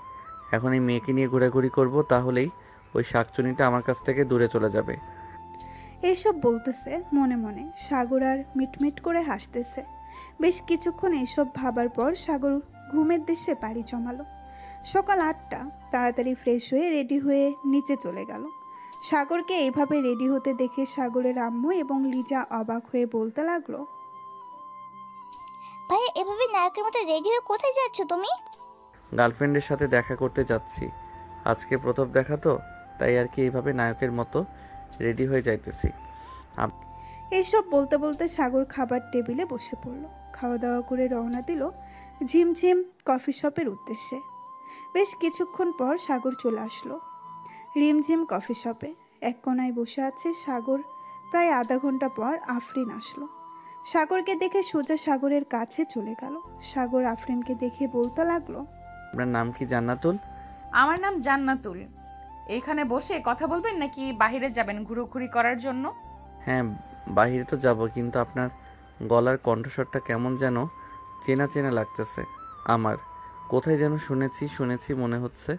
এখন এই মেয়েকে নিয়ে ঘোরাঘুরি করব, তাহলেই ওই শাকচুনিটা আমার কাছ থেকে দূরে চলে যাবে। এইসব বলতেছে মনে মনে। সাগর আর মিটমিট করে হাসতেছে। বেশ কিছুক্ষণ এইসব ভাবার পর সাগর ঘুমের দেশে পাড়ি জমালো। সকাল 8টা। তাড়াতাড়ি ফ্রেশ হয়ে রেডি হয়ে নিচে চলে গেল। সাগরকে এইভাবে রেডি হতে দেখে সাগরের আম্মু এবং লিজা অবাক হয়ে বলতে লাগলো, ভাই এভাবে নায়কের মতো রেডি হয়ে কোথায় যাচ্ছ তুমি? গার্লফ্রেন্ডের সাথে দেখা করতে যাচ্ছি। আজকে প্রথম দেখা তো, তাই আর কি এইভাবে নায়কের মতো রেডি হয়ে যাইতেছি। এইসব বলতে বলতে সাগর খাবার টেবিলে বসে পড়ল। খাওয়া দাওয়া করে রওনা দিল ঝিমঝিম কফি শপের উদ্দেশ্যে। বেশ কিছুক্ষণ পর সাগর চলে আসলো রিমঝিম কফি শপে। এক কোনায় বসে আছে সাগর। প্রায় আধা ঘন্টা পর আফরিন আসলো। সাগরকে দেখে সোজা সাগরের কাছে চলে গেল। সাগর আফরিনকে দেখে বলতে লাগলো, আপনার নাম কি? জান্নাতুল। আমার নাম জান্নাতুল। এখানে বসে কথা বলবেন নাকি বাইরে যাবেন ঘুরোঘুরি করার জন্য? হ্যাঁ, বাইরে তো যাব, কিন্তু আপনার গলার কণ্ঠস্বরটা কেমন যেন চেনা চেনা লাগতেছে আমার। কোথায় যেন শুনেছি মনে হচ্ছে।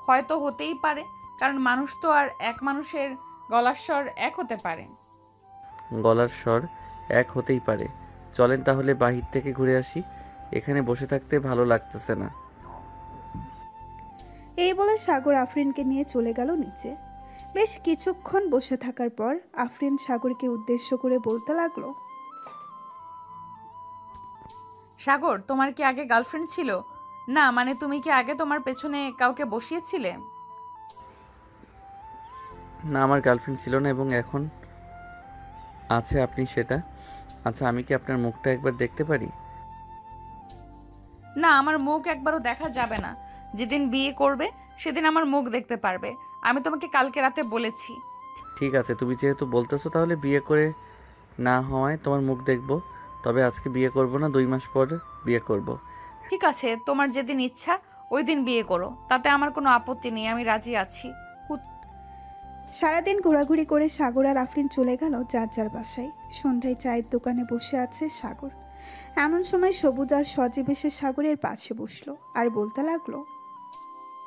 হয়তো হতেই পারে, কারণ মানুষ তো আর এক মানুষের গলার স্বর এক হতে পারে। গলার স্বর এক হতেই পারে। চলেন তাহলে বাহির থেকে ঘুরে আসি, এখানে বসে থাকতে ভালো লাগতেছে না। এই বলে সাগর আফরিনকে নিয়ে চলে গেল নিচে। বেশ কিছুক্ষণ বসে থাকার পর আফরিন সাগরকে উদ্দেশ্য করে বলতে লাগলো, সাগর, তোমার কি আগে গার্লফ্রেন্ড ছিল? না মানে তুমি কি আগে তোমার পেছনে কাউকে বসিয়েছিলে? না, আমার গার্লফ্রেন্ড ছিল না এবং এখন আছে আপনি সেটা। আচ্ছা, আমি কি আপনার মুখটা একবার দেখতে পারি? না, আমার মুখ একবারও দেখা যাবে না। যেদিন বিয়ে করবে সেদিন আমার মুখ দেখতে পারবে। আমি তোমাকে কালকে রাতে বলেছি। ঠিক আছে, তুমি যেহেতু বলতেছো তাহলে বিয়ে করে না হওয়ায় তোমার মুখ দেখবো। তবে আজকে বিয়ে করব না, 2 মাস পর বিয়ে করব। ঠিক আছে, তোমার যেদিন ইচ্ছা ওই দিন বিয়ে করো, তাতে আমার কোনো আপত্তি নেই, আমি রাজি আছি। সারাদিন ঘোরাঘুরি করে সাগর আর আফরিন চলে গেল যার যার বাসায়। সন্ধ্যায় চায়ের দোকানে বসে আছে সাগর। এমন সময় সবুজ আর সজীব এসে সাগরের পাশে বসলো আর বলতে লাগলো,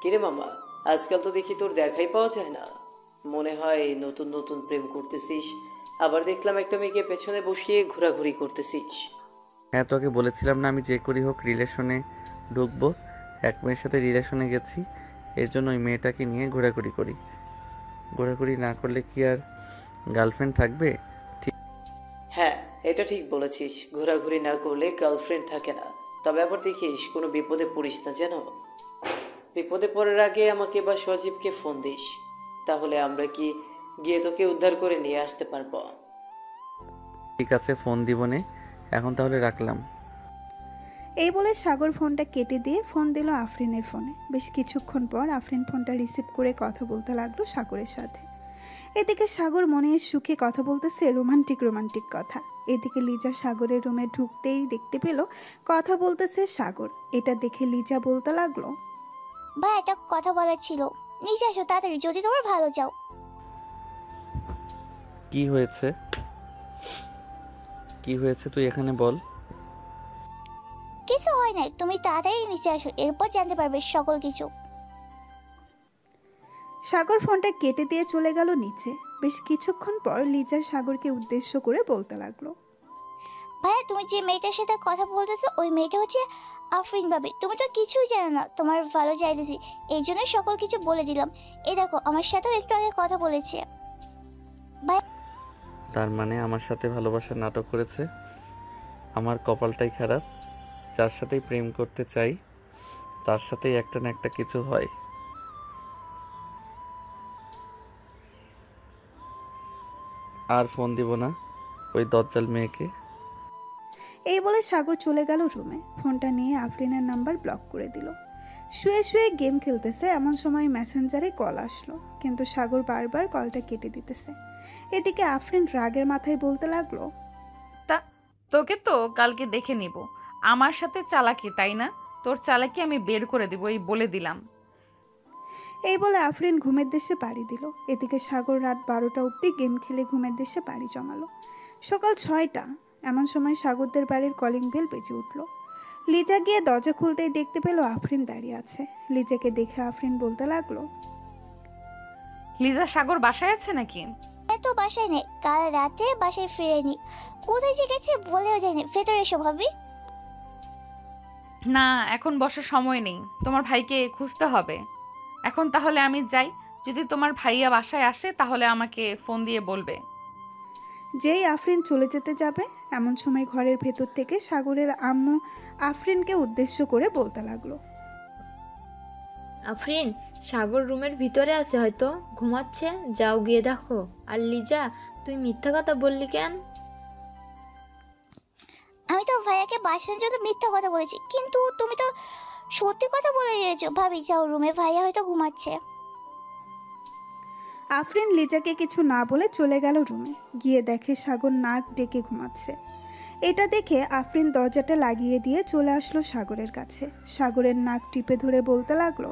কিরে মামা, আজকাল তো দেখি তোর দেখাই পাওয়া যায় না। মনে হয় নতুন নতুন প্রেম করতেছিস, আবার দেখলাম একটা মেয়েকে পেছনে বসিয়ে ঘোরাঘুরি করতেছিস। হ্যাঁ, তোকে বলেছিলাম না আমি যে করি হোক রিলেশনে ঢুকবো। এক মেয়ের সাথে রিলেশনে গেছি, এর জন্য ওই মেয়েটাকে নিয়ে ঘোরাঘুরি করি। ঘোরাঘুরি না করলে কি আর গার্লফ্রেন্ড থাকবে? হ্যাঁ, এটা ঠিক বলেছিস, ঘোরাঘুরি না করলে গার্লফ্রেন্ড থাকে না। তবে আবার দেখিস কোনো বিপদে পড়িস না যেন। বিপদে পড়ার আগে আমাকে বা সজীবকে ফোন দিস, তাহলে আমরা কি গিয়ে তোকে উদ্ধার করে নিয়ে আসতে পারবো। ঠিক আছে, ফোন দিবনে। এখন তাহলে রাখলাম। এই বলে সাগর ফোনটা কেটে দিয়ে ফোন দিল আফরিনের ফোনে। বেশ কিছুক্ষণ পর আফরিন ফোনটা রিসিভ করে কথা বলতে লাগলো সাগরের সাথে। এদিকে সাগর মনের সুখে কথা বলতেছে রোমান্টিক কথা। এদিকে লিজা সাগরের রুমে ঢুকতেই দেখতে পেল কথা বলতেছে সাগর। এটা দেখে লিজা বলতে লাগলো, ভাই একটা কথা বলার ছিল, নিচে আসো তাড়াতাড়ি যদি তোমার ভালো চাও। কি হয়েছে? কি হয়েছে তুই এখানে বল। কিছু হয় নাই, তুমি তাড়াতাড়ি নিচে আসো, এরপর জানতে পারবে সকল কিছু। সাগর ফোনটা কেটে দিয়ে চলে গেল নিচে। বেশ কিছুক্ষণ পর লিজা সাগরকে উদ্দেশ্য করে বলতে লাগলো, ভাইয়া তুমি যে মেয়েটার সাথে কথা বলতেছো ওই মেয়েটা হচ্ছে আফরিন ভাবি। তুমি তো কিছুই জানো না, তোমার ভালো চাইতেছি এই জন্য সকল কিছু বলে দিলাম। এই দেখো আমার সাথেও একটু আগে কথা বলেছে। তার মানে আমার সাথে ভালোবাসার নাটক করেছে। আমার কপালটাই খারাপ, যার সাথেই প্রেম করতে চাই তার সাথেই একটা না একটা কিছু হয়। আর ফোন দিব না ওই দজ্জাল মেয়েকে। এই বলে সাগর চলে গেল রুমে। ফোনটা নিয়ে আফরিনের নাম্বার ব্লক করে দিল। শুয়ে শুয়ে গেম খেলতেছে এমন সময় মেসেঞ্জারে কল আসলো, কিন্তু সাগর বারবার কলটা কেটে দিতেছে। এদিকে আফরিন রাগের মাথায় বলতে লাগলো, তা তোকে তো কালকে দেখে নিব। আমার সাথে চালাকি তাই না? তোর চালাকি আমি বের করে দিব, এই বলে দিলাম। এই বলে আফরিন ঘুমের দেশে পাড়ি দিল। এদিকে সাগর রাত 12টা অবধি গেম খেলে ঘুমের দেশে পাড়ি জমালো। সকাল 6টা এমন সময় সাগরদের বাড়ির কলিং বেল বেজে উঠল। লিজা গিয়ে দরজা খুলতেই দেখতে পেল আফরিন দাঁড়িয়ে আছে। লিজাকে দেখে আফরিন বলতে লাগলো, লিজা সাগর বাসায় আছে নাকি? তো বাসায় নেই, কাল রাতে বাসায় ফিরেনি। কোথায় যে গেছে বলেও যায়নি। ভেতরে এসো ভাবি। না, এখন বসার সময় নেই, তোমার ভাইকে খুঁজতে হবে এখন। তাহলে আমি যাই, যদি তোমার ভাইয়া বাসায় আসে তাহলে আমাকে ফোন দিয়ে বলবে। যেই আফরিন চলে যেতে যাবে এমন সময় ঘরের ভেতর থেকে সাগরের আম্মু আফরিনকে উদ্দেশ্য করে বলতে লাগলো, আফরিন, সাগর রুমের ভিতরে আছে, হয়তো ঘুমাচ্ছে, যাও গিয়ে দেখো। আর লিজা, তুই মিথ্যা কথা বললি কেন? আমি তো ভাইয়াকে বাঁচানোর জন্য মিথ্যা কথা বলেছি, কিন্তু তুমি তো সত্যি কথা বলে দিয়েছো। ভাবি যাও রুমে, ভাইয়া হয়তো ঘুমাচ্ছে। আফরিন লিজাকে কিছু না বলে চলে গেল রুমে। গিয়ে দেখে সাগর নাক ডেকে ঘুমাচ্ছে। এটা দেখে আফরিন দরজাটা লাগিয়ে দিয়ে চলে আসলো সাগরের কাছে। সাগরের নাক টিপে ধরে বলতে লাগলো,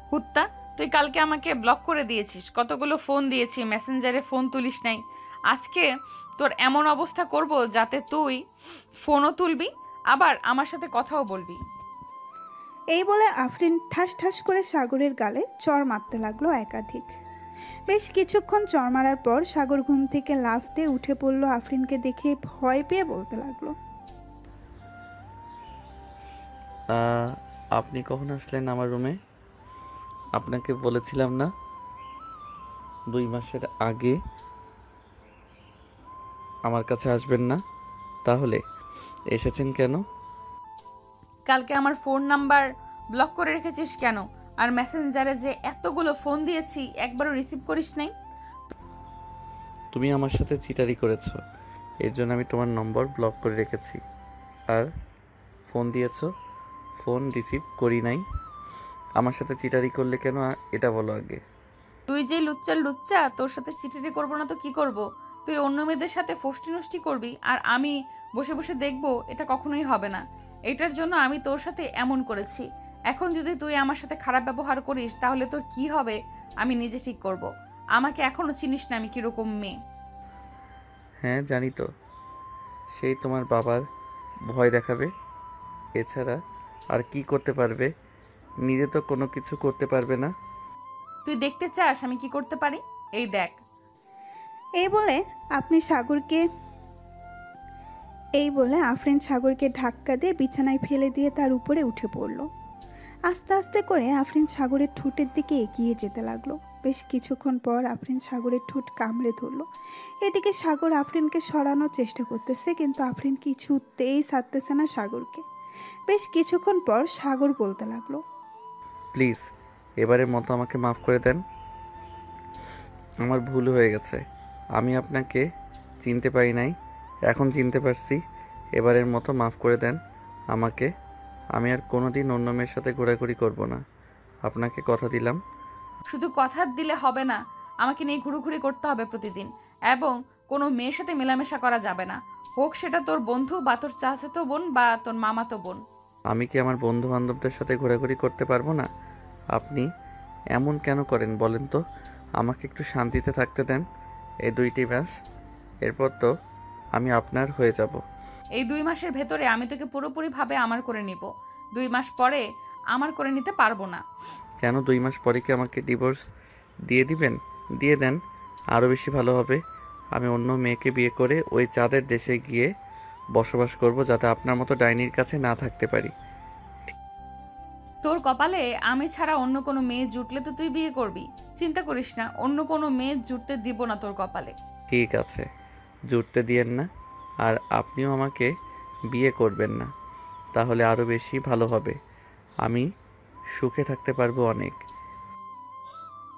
কুত্তা, তুই কালকে আমাকে ব্লক করে দিয়েছিস, কতগুলো ফোন দিয়েছি, মেসেঞ্জারে ফোন তুলিস নাই। আজকে তোর এমন অবস্থা করব যাতে তুই ফোনও তুলবি আবার আমার সাথে কথাও বলবি। এই বলে আফরিন ঠাস ঠাস করে সাগরের গালে চড় মারতে লাগলো একাধিক। বেশ কিছুক্ষণ চড় মারার পর সাগর ঘুম থেকে লাফ দিয়ে উঠে পড়লো। আফরিনকে দেখে ভয় পেয়ে বলতে লাগলো, আপনি কখন আসলেন আমার রুমে? আপনাকে বলেছিলাম না 2 মাসের আগে আমার কাছে আসবেন না, তাহলে এসেছেন কেন? কালকে আমার ফোন নাম্বার ব্লক করে রেখেছিস কেন? আর মেসেঞ্জারে যে এতগুলো ফোন দিয়েছি একবারও রিসিভ করিস নাই। তুমি আমার সাথে চিটারি করেছো, এর জন্য আমি তোমার নম্বর ব্লক করে রেখেছি। আর ফোন দিয়েছো, ফোন রিসিভ করি নাই। আমার সাথে চিটারি করলে কেন এটা বলো আগে। তুই যে লুচ্চা, তোর সাথে চিঠিটি করবো না তো কি করব? তুই অন্য মেয়েদের সাথে ফষ্টি নষ্টি করবি আর আমি বসে বসে দেখবো, এটা কখনোই হবে না। এটার জন্য আমি তোর সাথে এমন করেছি। এখন যদি তুই আমার সাথে খারাপ ব্যবহার করিস তাহলে তোর কি হবে আমি নিজে ঠিক করব। আমাকে এখনো চিনিস না আমি কিরকম মেয়ে। হ্যাঁ জানি তো, সেই তোমার বাবার ভয় দেখাবে, এছাড়া আর কি করতে পারবে? নিজে তো কোনো কিছু করতে পারবে না। তুই দেখতে চাস আমি কি করতে পারি? এই দেখ। এই বলে আপনি সাগরকে এই বলে আফরিন সাগরকে ধাক্কা দিয়ে বিছানায় ফেলে দিয়ে তার উপরে উঠে পড়ল। আস্তে আস্তে করে আফরিন সাগরের ঠোঁটের দিকে এগিয়ে যেতে লাগলো। বেশ কিছুক্ষণ পর আফরিন সাগরের ঠোঁট কামড়ে ধরলো। এদিকে সাগর আফরিনকে সরানোর চেষ্টা করতেছে, কিন্তু আফরিন কিছুতেই ছাড়তেছে না সাগরকে। বেশ কিছুক্ষণ পর সাগর বলতে লাগলো, প্লিজ এবারের মতো আমাকে মাফ করে দেন। আমার ভুল হয়ে গেছে। আমি আপনাকে চিনতে পারি নাই, এখন চিনতে পারছি। এবারের মতো মাফ করে দেন আমাকে। আমি আর কোনোদিন অন্য মেয়ের সাথে ঘোরাঘুরি করব না, আপনাকে কথা দিলাম। শুধু কথা দিলে হবে না, আমাকে নিয়ে ঘুরুঘুরি করতে হবে প্রতিদিন, এবং কোনো মেয়ের সাথে মেলামেশা করা যাবে না, হোক সেটা তোর বন্ধু বা তোর চাচাতো বোন বা তোর মামাতো বোন। আমি কি আমার বন্ধু বান্ধবদের সাথে ঘোরাঘুরি করতে পারবো না? আপনি এমন কেন করেন বলেন তো? আমাকে একটু শান্তিতে থাকতে দেন এই 2টি মাস, এরপর তো আমি আপনার হয়ে যাব। এই 2 মাসের ভেতরে আমি তোকে পুরোপুরিভাবে আমার করে নিব। 2 মাস পরে আমার করে নিতে পারবো না। কেন 2 মাস পরে কি আমাকে ডিভোর্স দিয়ে দিবেন? দিয়ে দেন, আরও বেশি ভালো হবে। আমি অন্য মেয়েকে বিয়ে করে ওই চাঁদের দেশে গিয়ে বসবাস করব, যাতে আপনার মতো ডাইনির কাছে না থাকতে পারি। তোর কপালে আমি ছাড়া অন্য কোনো মেয়ে জুটলে তো তুই বিয়ে করবি। চিন্তা করিস না, অন্য কোনো মেয়ে জুটতে দিব না তোর কপালে। ঠিক আছে, জুটতে দিয়েন না, আর আপনিও আমাকে বিয়ে করবেন না, তাহলে আরও বেশি ভালো হবে। আমি সুখে থাকতে পারবো অনেক।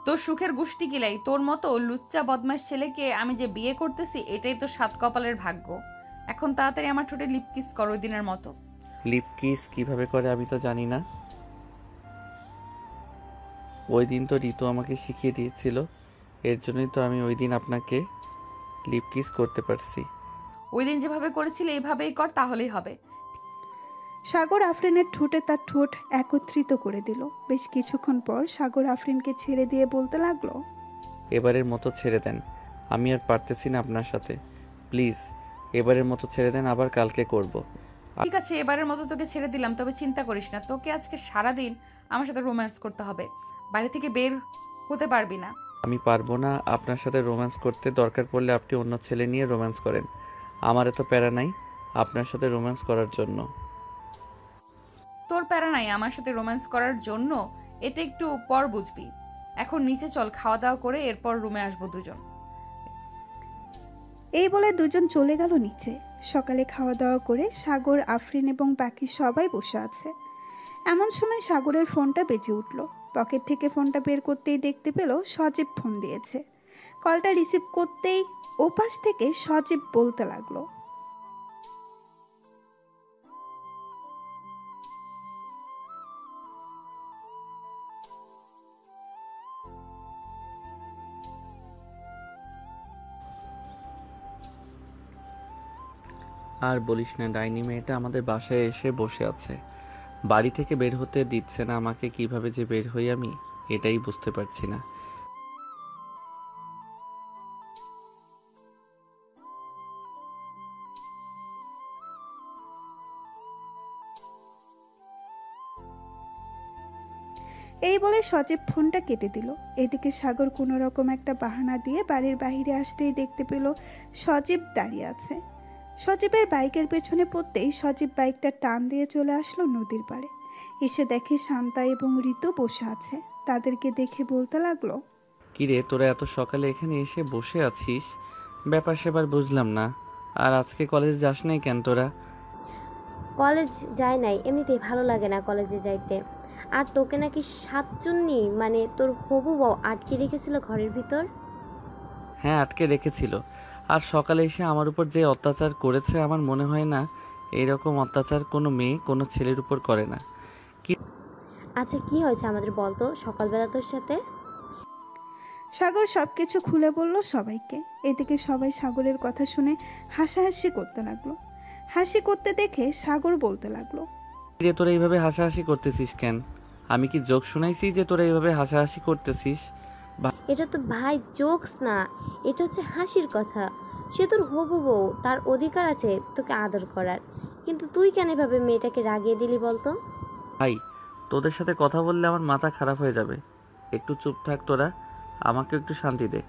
তোর সুখের গুষ্টি কিলাই, তোর মতো লুচ্চা বদমাস ছেলেকে আমি যে বিয়ে করতেছি এটাই তো 7 কপালের ভাগ্য। এখন তাড়াতাড়ি আমার ঠোঁটে লিপ কিস কর ওই দিনের মতো। লিপ কিস কীভাবে করে আমি তো জানি না। ওই দিন তো ঋতু আমাকে শিখিয়ে দিয়েছিল, এর জন্যই তো আমি ওই দিন আপনাকে লিপ কিস করতে পারছি। ওই দিন যেভাবে করেছিলে এইভাবেই কর, তাহলেই হবে। সাগর আফরিনের ঠোঁটে তার ঠোঁট একত্রিত করে দিল। বেশ কিছুক্ষণ পর সাগর আফরিনকে ছেড়ে দিয়ে বলতে লাগলো, এবারের মতো ছেড়ে দেন, আমি আর পারতেছি না আপনার সাথে। প্লিজ এবারের মতো ছেড়ে দেন, আবার কালকে করব। ঠিক আছে, এবারের মতো তোকে ছেড়ে দিলাম, তবে চিন্তা করিস না, তোকে আজকে সারাদিন আমার সাথে রোম্যান্স করতে হবে। বাড়ি থেকে বের হতে পারবি না। আমি পারবো না আপনার সাথে রোম্যান্স করতে, দরকার পড়লে আপনি অন্য ছেলে নিয়ে রোম্যান্স করেন, আমার এত প্যারা নাই আপনার সাথে রোম্যান্স করার জন্য। তোর প্যারা নাই আমার সাথে রোম্যান্স করার জন্য, এটা একটু পর বুঝবি। এখন নিচে চল, খাওয়া দাওয়া করে এরপর রুমে আসবো দুজন। এই বলে দুজন চলে গেল নিচে। সকালে খাওয়া দাওয়া করে সাগর, আফরিন এবং বাকি সবাই বসে আছে। এমন সময় সাগরের ফোনটা বেজে উঠল। পকেট থেকে ফোনটা বের করতেই দেখতে পেল সজীব ফোন দিয়েছে। কলটা রিসিভ করতেই ওপাশ থেকে সজীব বলতে লাগলো, আর বলিস না, ডাইনি মেয়েটা আমাদের বাসায় এসে বসে আছে, বাড়ি থেকে বের হতে দিচ্ছে না আমাকে। কিভাবে যে বের হই আমি এটাই বুঝতে পারছি না। এই বলে সজীব ফোনটা কেটে দিল। এদিকে সাগর কোনো রকম একটা বাহানা দিয়ে বাড়ির বাইরে আসতেই দেখতে পেল সজীব দাঁড়িয়ে আছে। সজীবের বাইকের পেছনে পড়তেই সজীব বাইকটা টান দিয়ে চলে আসলো নদীর পাড়ে। এসে দেখে শান্তা এবং ঋতু বসে আছে। তাদেরকে দেখে বলতে লাগলো, কিরে তোরা এত সকালে এখানে এসে বসে আছিস? ব্যাপার সেবার বুঝলাম না। আর আজকে কলেজ যাস নাই কেন তোরা? কলেজ যায় নাই, এমনিতেই ভালো লাগে না কলেজে যাইতে। আর তোকে নাকি সাতচুন্নি মানে তোর হবু বউ আটকে রেখেছিল ঘরের ভিতর। হ্যাঁ, আটকে রেখেছিল। আর সকালে এসে আমার উপর যে অত্যাচার করেছে, আমার মনে হয় না এইরকম অত্যাচার কোনো মেয়ে কোনো ছেলের উপর করে না। আচ্ছা কি হয়েছে আমাদের বলতো সকালবেলা তোর সাথে? সাগর সবকিছু খুলে বলল সবাইকে। এদিকে সবাই সাগরের কথা শুনে হাসাহাসি করতে লাগলো। হাসি করতে দেখে সাগর বলতে লাগলো, কিরে তোরা এইভাবে হাসাহাসি করতেছিস কেন? আমি কি জোক শুনাইছি যে তোরা এইভাবে হাসাহাসি করতেছিস? এটা তো ভাই জোকস না, এটা হচ্ছে হাসির কথা। সে তোর হবু বউ, তার অধিকার আছে তোকে আদর করার। কিন্তু তুই কেন এভাবে মেয়েটাকে রাগিয়ে দিলি বলতো? ভাই, তোদের সাথে কথা বললে আমার মাথা খারাপ হয়ে যাবে। একটু চুপ থাক তোরা, আমাকে একটু শান্তি দে।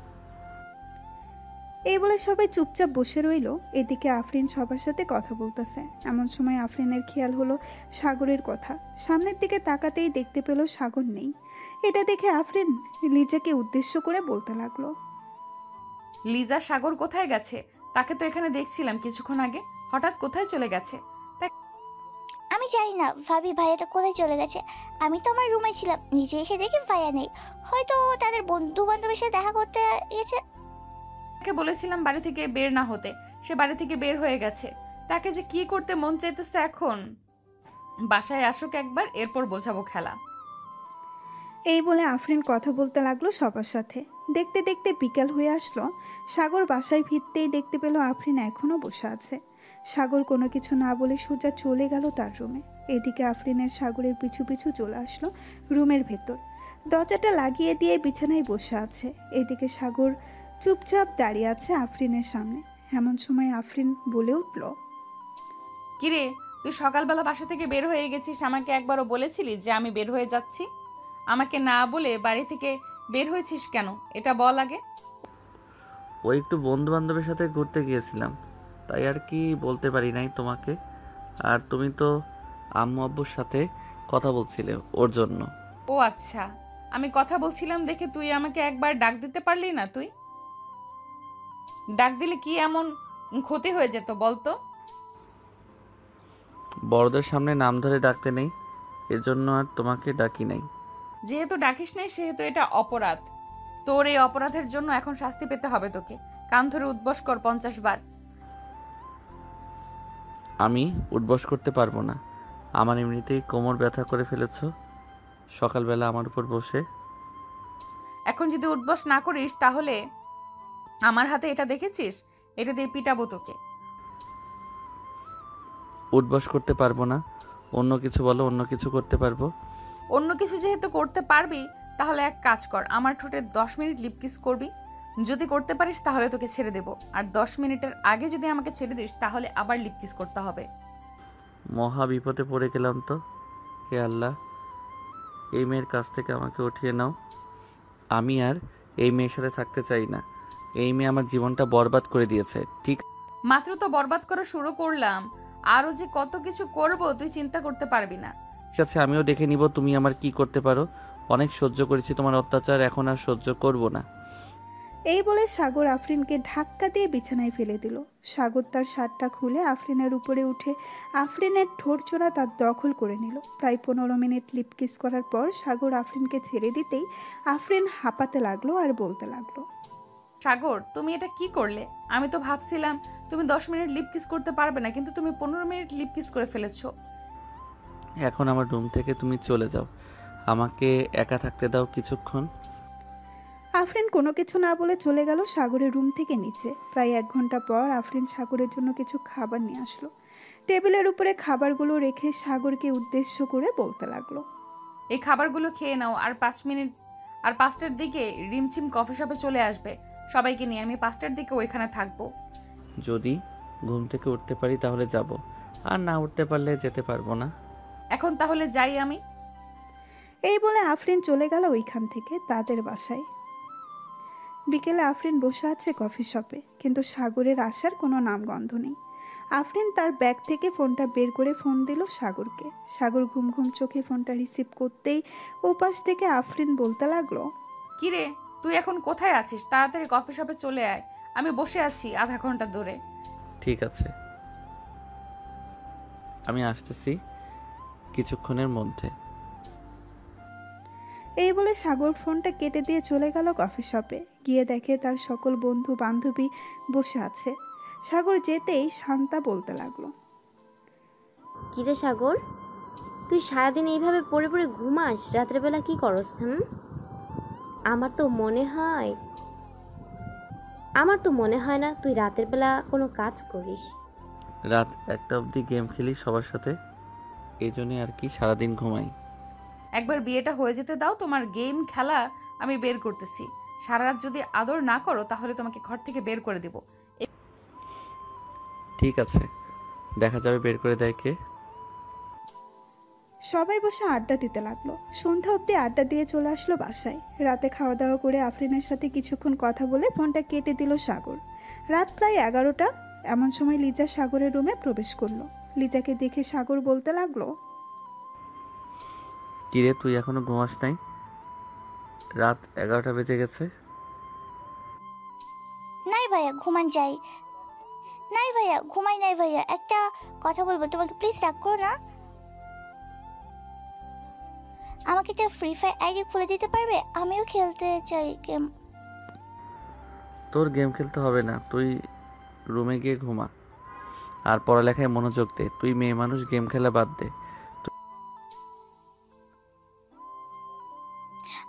এই বলে সবাই চুপচাপ বসে রইল। এদিকে আফরিন সবার সাথে কথা বলতেছে। এমন সময় আফরিনের খেয়াল হলো সাগরের কথা। সামনের দিকে তাকাতেই দেখতে পেল সাগর নেই। এটা দেখে আফরিন লিজাকে উদ্দেশ্য করে বলতে লাগলো, লিজা সাগর কোথায় গেছে? তাকে তো এখানে দেখছিলাম কিছুক্ষণ আগে, হঠাৎ কোথায় চলে গেছে? আমি জানি না ভাবি, ভাইয়াটা কোথায় চলে গেছে। আমি তো আমার রুমে ছিলাম, নিচে এসে দেখি ভাইয়া নেই। হয়তো তাদের বন্ধু বান্ধবের সাথে দেখা করতে গেছে। তাকে বলেছিলাম বাড়ি থেকে বের না হতে, সে বাড়ি থেকে বের হয়ে গেছে। তাকে যে কি করতে মন চাইতেছে এখন। বাসায় আসুক একবার, এরপর বোঝাবো খেলা। এই বলে আফরিন কথা বলতে লাগলো সবার সাথে। দেখতে দেখতে বিকাল হয়ে আসলো। সাগর বাসায় ফিরতেই দেখতে পেল আফরিন এখনও বসে আছে। সাগর কোনো কিছু না বলে সোজা চলে গেল তার রুমে। এদিকে আফরিনের সাগরের পিছু পিছু চলে আসলো রুমের ভেতর। দরজাটা লাগিয়ে দিয়ে বিছানায় বসে আছে। এদিকে সাগর চুপচাপ দাঁড়িয়ে আছে আফরিনের সামনে। এমন সময় আফরিন বলে উঠল, কিরে, তুই সকালবেলা বাসা থেকে বের হয়ে গেছিস, আমাকে একবারও বলেছিলি যে আমি বের হয়ে যাচ্ছি? আমাকে না বলে বাড়ি থেকে বের হয়েছিস কেন, এটা বল আগে। ওই একটু বন্ধু বান্ধবের সাথে ঘুরতে গিয়েছিলাম, তাই আর কি বলতে পারি নাই তোমাকে। আর তুমি তো আম্মু আব্বুর সাথে কথা বলছিলে ওর জন্য। ও আচ্ছা, আমি কথা বলছিলাম দেখে তুই আমাকে একবার ডাক দিতে পারলি না? তুই ডাক দিলে কি এমন ক্ষতি হয়ে যেত বলতো? বড়দের সামনে নাম ধরে ডাকতে নেই, এজন্য আর তোমাকে ডাকি নাই। যেহেতু ডাকিস নাই সেহেতু এটা অপরাধ। তোর এই অপরাধের জন্য এখন শাস্তি পেতে হবে তোকে। কান ধরে উদ্বস কর 50 বার। আমি উঠবস করতে পারবো না, আমার এমনিতেই কোমর ব্যথা করে ফেলেছ সকালবেলা আমার উপর বসে। এখন যদি উঠবস না করিস তাহলে আমার হাতে এটা দেখেছিস, এটা দিয়ে পিটাবো তোকে। উঠবস করতে পারবো না, অন্য কিছু বলো, অন্য কিছু করতে পারবো। অন্য কিছু যেহেতু করতে পারবি তাহলে এক কাজ কর, আমার ঠোঁটে 10 মিনিট লিপ কিস করবি। যদি করতে পারিস তাহলে তোকে ছেড়ে দেব, আর 10 মিনিটের আগে যদি আমাকে ছেড়ে দিস তাহলে আবার লিপ কিস করতে হবে। মহা বিপদে পড়ে গেলাম তো। হে আল্লাহ, এই মেয়ের কাছ থেকে আমাকে উঠিয়ে নাও। আমি আর এই মেয়ের সাথে থাকতে চাই না। এই মেয়ে আমার জীবনটা বরবাদ করে দিয়েছে। ঠিক মাত্র তো বরবাদ করা শুরু করলাম, আরও যে কত কিছু করব তুই চিন্তা করতে পারবি না। আছে, আমিও দেখে নিব তুমি আমার কি করতে পারো। অনেক সহ্য করেছি তোমার অত্যাচার, এখন আর সহ্য করব না। এই বলে সাগর আফরিনকে ধাক্কা দিয়ে বিছানায় ফেলে দিল। সাগর তার শার্টটা খুলে আফরিনের উপরে উঠে আফরিনের ঠোঁটচোরা তার দখল করে নিল। প্রায় 15 মিনিট লিপ কিস করার পর সাগর আফরিনকে ছেড়ে দিতেই আফরিন হাঁপাতে লাগলো আর বলতে লাগলো, সাগর তুমি এটা কি করলে? আমি তো ভাবছিলাম তুমি 10 মিনিট লিপ কিস করতে পারবে না, কিন্তু তুমি 15 মিনিট লিপ কিস করে ফেলেছো। এখন আমার রুম থেকে তুমি চলে যাও, আমাকে একা থাকতে দাও কিছুক্ষণ। আফরিন কোনো কিছু না বলে চলে গেল সাগরের রুম থেকে নিচে। প্রায় 1 ঘন্টা পর আফরিন সাগরের জন্য কিছু খাবার নিয়ে আসলো। টেবিলের উপরে খাবারগুলো রেখে সাগরকে উদ্দেশ্য করে বলতে লাগলো, এই খাবারগুলো খেয়ে নাও, আর 5 মিনিট আর 5টার দিকে রিমঝিম কফি শপে চলে আসবে সবাইকে নিয়ে। আমি 5টার দিকে ওইখানে থাকবো। যদি ঘুম থেকে উঠতে পারি তাহলে যাব, আর না উঠতে পারলে যেতে পারবো না। এখন তাহলে যাই আমি। এই বলে আফরিন চলে গেল ওইখান থেকে তাদের বাসায়। বিকেলে আফরিন বসে আছে কফি শপে, কিন্তু সাগরের আসার কোনো নামগন্ধ নেই। আফরিন তার ব্যাগ থেকে ফোনটা বের করে ফোন দিল সাগরকে। সাগর ঘুম ঘুম চোখে ফোনটা রিসিভ করতেই ওপাশ থেকে আফরিন বলতে লাগলো, কিরে তুই এখন কোথায় আছিস? তাড়াতাড়ি কফি শপে চলে আয়, আমি বসে আছি আধা ঘন্টা ধরে। ঠিক আছে, আমি আসতেছি কিছুক্ষণের মধ্যে। এই বলে সাগর ফোনটা কেটে দিয়ে চলে গেল কফি শপে। গিয়ে দেখে তার সকল বন্ধু বান্ধবী বসে আছে। সাগর যেতেই শান্তা বলতে লাগলো, কিরে সাগর, তুই সারাদিন এইভাবে পড়ে পড়ে ঘুমাস, রাত্রেবেলা কি করস? আমার তো মনে হয় না তুই রাতের বেলা কোনো কাজ করিস। রাত 1টা অবধি গেম খেলি সবার সাথে, এই জন্যে আর কি সারাদিন ঘুমাই। একবার বিয়েটা হয়ে যেতে দাও, তোমার গেম খেলা আমি বের করতেছি। সারা রাত যদি আদর না করো তাহলে তোমাকে ঘর থেকে বের করে দেব। ঠিক আছে, দেখা যাবে বের করে দেয় কে। সবাই বসে আড্ডা দিতে লাগলো। সন্ধ্যা অবধি আড্ডা দিয়ে চলে আসলো বাসায়। রাতে খাওয়া দাওয়া করে আফরিনের সাথে কিছুক্ষণ কথা বলে ফোনটা কেটে দিল সাগর। রাত প্রায় 11টা। এমন সময় লিজা সাগরের রুমে প্রবেশ করলো। লিজাকে দেখে সাগর বলতে লাগলো, কিরে তুই এখনো ঘুমাস নাই? রাত 11টা বেজে গেছে। নাই ভাইয়া ঘুমান যাই। নাই ভাইয়া ঘুমাই নাই ভাইয়া, একটা কথা বলবো তোমাকে, প্লিজ রাগ করো না। আমাকে একটা ফ্রি ফায়ার আইডি খুলে দিতে পারবে? আমিও খেলতে চাই গেম। তোর গেম খেলতে হবে না, তুই রুমে গিয়ে ঘুমা আর পড়ালেখায় মনোযোগ দে। তুই মেয়ে মানুষ, গেম খেলা বাদ দে।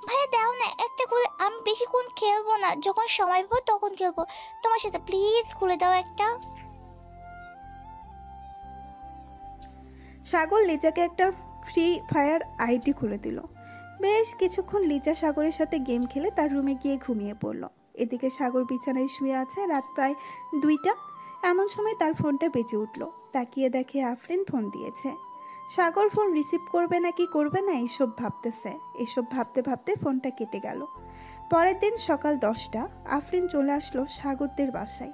ভাইয়া দাও না একটা খুলে, আমি বেশিক্ষণ খেলবো না, যখন সময় পাবো তখন খেলবো তোমার সাথে, প্লিজ খুলে দাও একটা। সাগর লিজাকে একটা ফ্রি ফায়ার আইডি খুলে দিল। বেশ কিছুক্ষণ লিজা সাগরের সাথে গেম খেলে তার রুমে গিয়ে ঘুমিয়ে পড়ল। এদিকে সাগর বিছানায় শুয়ে আছে। রাত প্রায় 2টা। এমন সময় তার ফোনটা বেজে উঠল। তাকিয়ে দেখে আফরিন ফোন দিয়েছে। সাগর ফোন রিসিভ করবে না কি করবে না এসব ভাবতেছে। এসব ভাবতে ভাবতে ফোনটা কেটে গেল। পরের দিন সকাল 10টা আফরিন চলে আসলো সাগরদের বাসায়।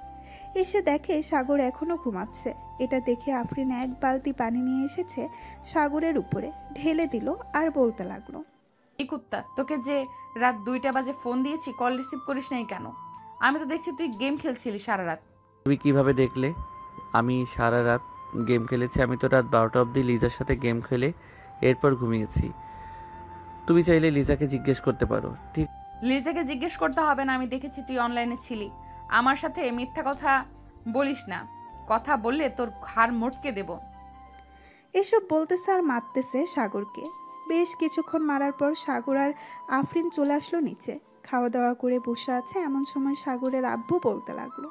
এসে দেখে সাগর এখনও ঘুমাচ্ছে। এটা দেখে আফরিন এক বালতি পানি নিয়ে এসেছে সাগরের উপরে ঢেলে দিল আর বলতে লাগলো, এই কুত্তা, তোকে যে রাত 2টা বাজে ফোন দিয়েছি, কল রিসিভ করিস নাই কেন? আমি তো দেখছি তুই গেম খেলছিলি সারা রাত। তুমি কিভাবে দেখলে আমি সারা রাত গেম খেলেছি? আমি তো রাত 12টা অবধি লিজার সাথে গেম খেলে এরপর ঘুমিয়েছি। তুমি চাইলে লিজাকে জিজ্ঞেস করতে পারো। ঠিক, লিজাকে জিজ্ঞেস করতে হবে না, আমি দেখেছি তুই অনলাইনে ছিলি। আমার সাথে মিথ্যা কথা বলিস না, কথা বললে তোর ঘাড় মোটকে দেব। এসব বলতেছে আর মারতেছে সাগরকে। বেশ কিছুক্ষণ মারার পর সাগর আর আফরিন চলে আসলো নিচে। খাওয়া দাওয়া করে বসে আছে। এমন সময় সাগরের আব্বু বলতে লাগলো,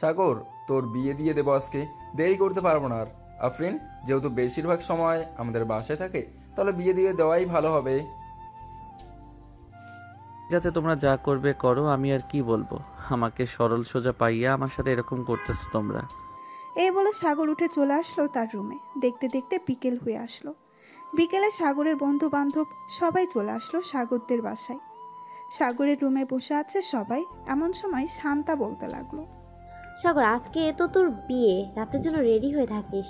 সাগর, তোর বিয়ে দিয়ে দেবো আজকে, দেরি করতে পারবো না আর। আফরিন যেহেতু বেশিরভাগ সময় আমাদের বাসায় থাকে, তাহলে বিয়ে দিয়ে দেওয়াই ভালো হবে। ঠিক আছে, তোমরা যা করবে করো, আমি আর কি বলবো। আমাকে সরল সোজা পাইয়া আমার সাথে এরকম করতেছো তোমরা। এই বলে সাগর উঠে চলে আসলো তার রুমে। দেখতে দেখতে বিকেল হয়ে আসলো। বিকেলে সাগরের বন্ধু বান্ধব সবাই চলে আসলো সাগরদের বাসায়। সাগরের রুমে বসে আছে সবাই। এমন সময় শান্তা বলতে লাগলো, সাগর, আজকে তো তোর বিয়ে, রাতের জন্য রেডি হয়ে থাকিস।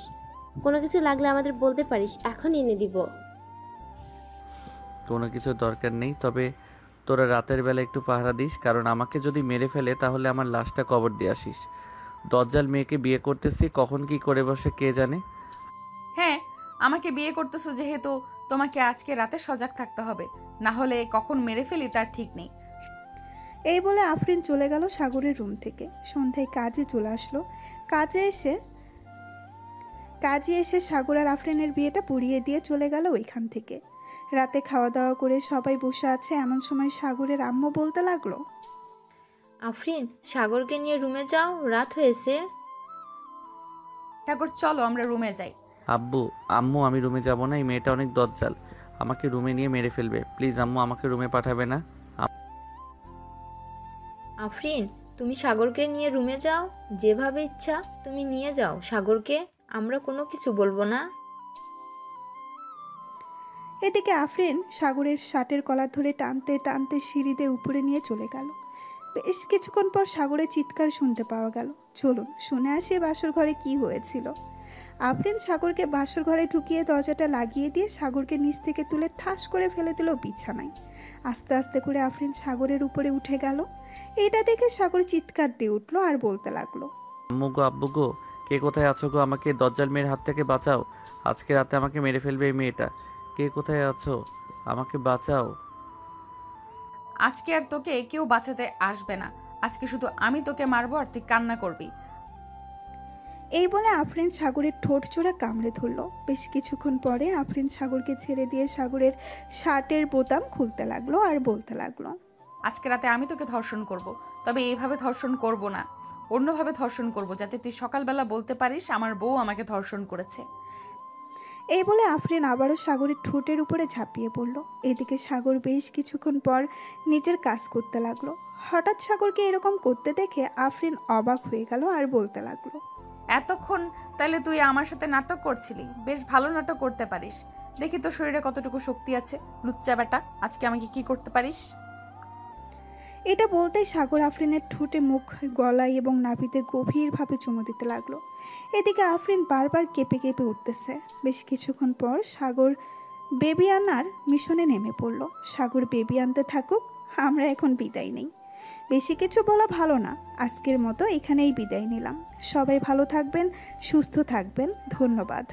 কোনো কিছু লাগলে আমাদের বলতে পারিস, এখন এনে দিব। কোনো কিছু দরকার নেই, তবে তোরা রাতের বেলা একটু পাহারা দিস, কারণ আমাকে যদি মেরে ফেলে তাহলে আমার লাশটা কবর দিয়ে আসিস। দজ্জাল মেয়েকে বিয়ে করতেছি, কখন কি করে বসে কে জানে। হ্যাঁ, আমাকে বিয়ে করতেছো যেহেতু তোমাকে আজকে রাতে সজাগ থাকতে হবে, না হলে কখন মেরে ফেলি তার ঠিক নেই। এই বলে আফরিন চলে গেল সাগরের রুম থেকে। সন্ধ্যায় কাজে চলে আসলো। কাজে এসে সাগর আর আফরিনের বিয়েটা পুড়িয়ে দিয়ে চলে গেল ওইখান থেকে। রাতে খাওয়া দাওয়া করে সবাই বসে আছে। এমন সময় সাগরের আম্মু বলতে লাগলো, আফরিন, সাগরকে নিয়ে রুমে যাও, রাত হয়েছে। সাগর চলো আমরা রুমে যাই। আম্মু আমি রুমে যাব না, এই মেয়েটা অনেক দজ্জাল, আমাকে রুমে নিয়ে মেরে ফেলবে। প্লিজ আম্মু, আমাকে রুমে পাঠাবে না। আফরিন, তুমি সাগরকে নিয়ে রুমে যাও, যেভাবে ইচ্ছা তুমি নিয়ে যাও সাগরকে, আমরা কোনো কিছু বলবো না। এদিকে আফরিন সাগরের শার্টের কলার ধরে টানতে টানতে সিঁড়িতে উপরে নিয়ে চলে গেল। বেশ কিছুক্ষণ পর সাগরের চিৎকার শুনতে পাওয়া গেল। চলুন শুনে আসি বাসর ঘরে কি হয়েছিল। আফরিন সাগরকে বাসর ঘরে ঢুকিয়ে দরজাটা লাগিয়ে দিয়ে সাগরকে নিচ থেকে তুলে ঠাস করে ফেলে দিল বিছানায়। আস্তে আস্তে করে আফরিন সাগরের উপরে উঠে গেল। এটা দেখে সাগর চিৎকার দিয়ে উঠলো আর বলতে লাগলো, আব্বু গো, কে কোথায় আছো গো? আমাকে দজ্জাল মেয়ের হাত থেকে বাঁচাও, আজকে রাতে আমাকে মেরে ফেলবে এই মেয়েটা। কে কোথায় আছো? আমাকে বাঁচাও। আজকে আর তোকে কেউ বাঁচাতে আসবে না, আজকে শুধু আমি তোকে মারবো আর তুই কান্না করবি। এই বলে আফরিন সাগরের ঠোঁট চোরা কামড়ে ধরল। বেশ কিছুক্ষণ পরে আফরিন সাগরকে ছেড়ে দিয়ে সাগরের শার্টের বোতাম খুলতে লাগলো আর বলতে লাগলো, আজকে রাতে আমি তোকে ধর্ষণ করব, তবে এইভাবে ধর্ষণ করব না, অন্যভাবে ধর্ষণ করব, যাতে তুই সকালবেলা বলতে পারিস আমার বউ আমাকে ধর্ষণ করেছে। এই বলে আফরিন আবারও সাগরের ঠোঁটের উপরে ঝাঁপিয়ে পড়ল। এদিকে সাগর বেশ কিছুক্ষণ পর নিজের কাজ করতে লাগলো। হঠাৎ সাগরকে এরকম করতে দেখে আফরিন অবাক হয়ে গেল আর বলতে লাগলো, এতক্ষণ তাহলে তুই আমার সাথে নাটক করছিলি? বেশ ভালো নাটক করতে পারিস, দেখি তোর শরীরে কতটুকু শক্তি আছে। লুচ্চা বেটা, আজকে আমাকে কি করতে পারিস? এটা বলতেই সাগর আফরিনের ঠোঁটে, মুখ, গলায় এবং নাভিতে গভীরভাবে চুমু দিতে লাগলো। এদিকে আফরিন বারবার কেঁপে কেঁপে উঠতেছে। বেশ কিছুক্ষণ পর সাগর বেবি আনার মিশনে নেমে পড়ল। সাগর বেবি আনতে থাকুক, আমরা এখন বিদায় নেই। বেশি কিছু বলা ভালো না, আজকের মতো এখানেই বিদায় নিলাম। সবাই ভালো থাকবেন, সুস্থ থাকবেন। ধন্যবাদ।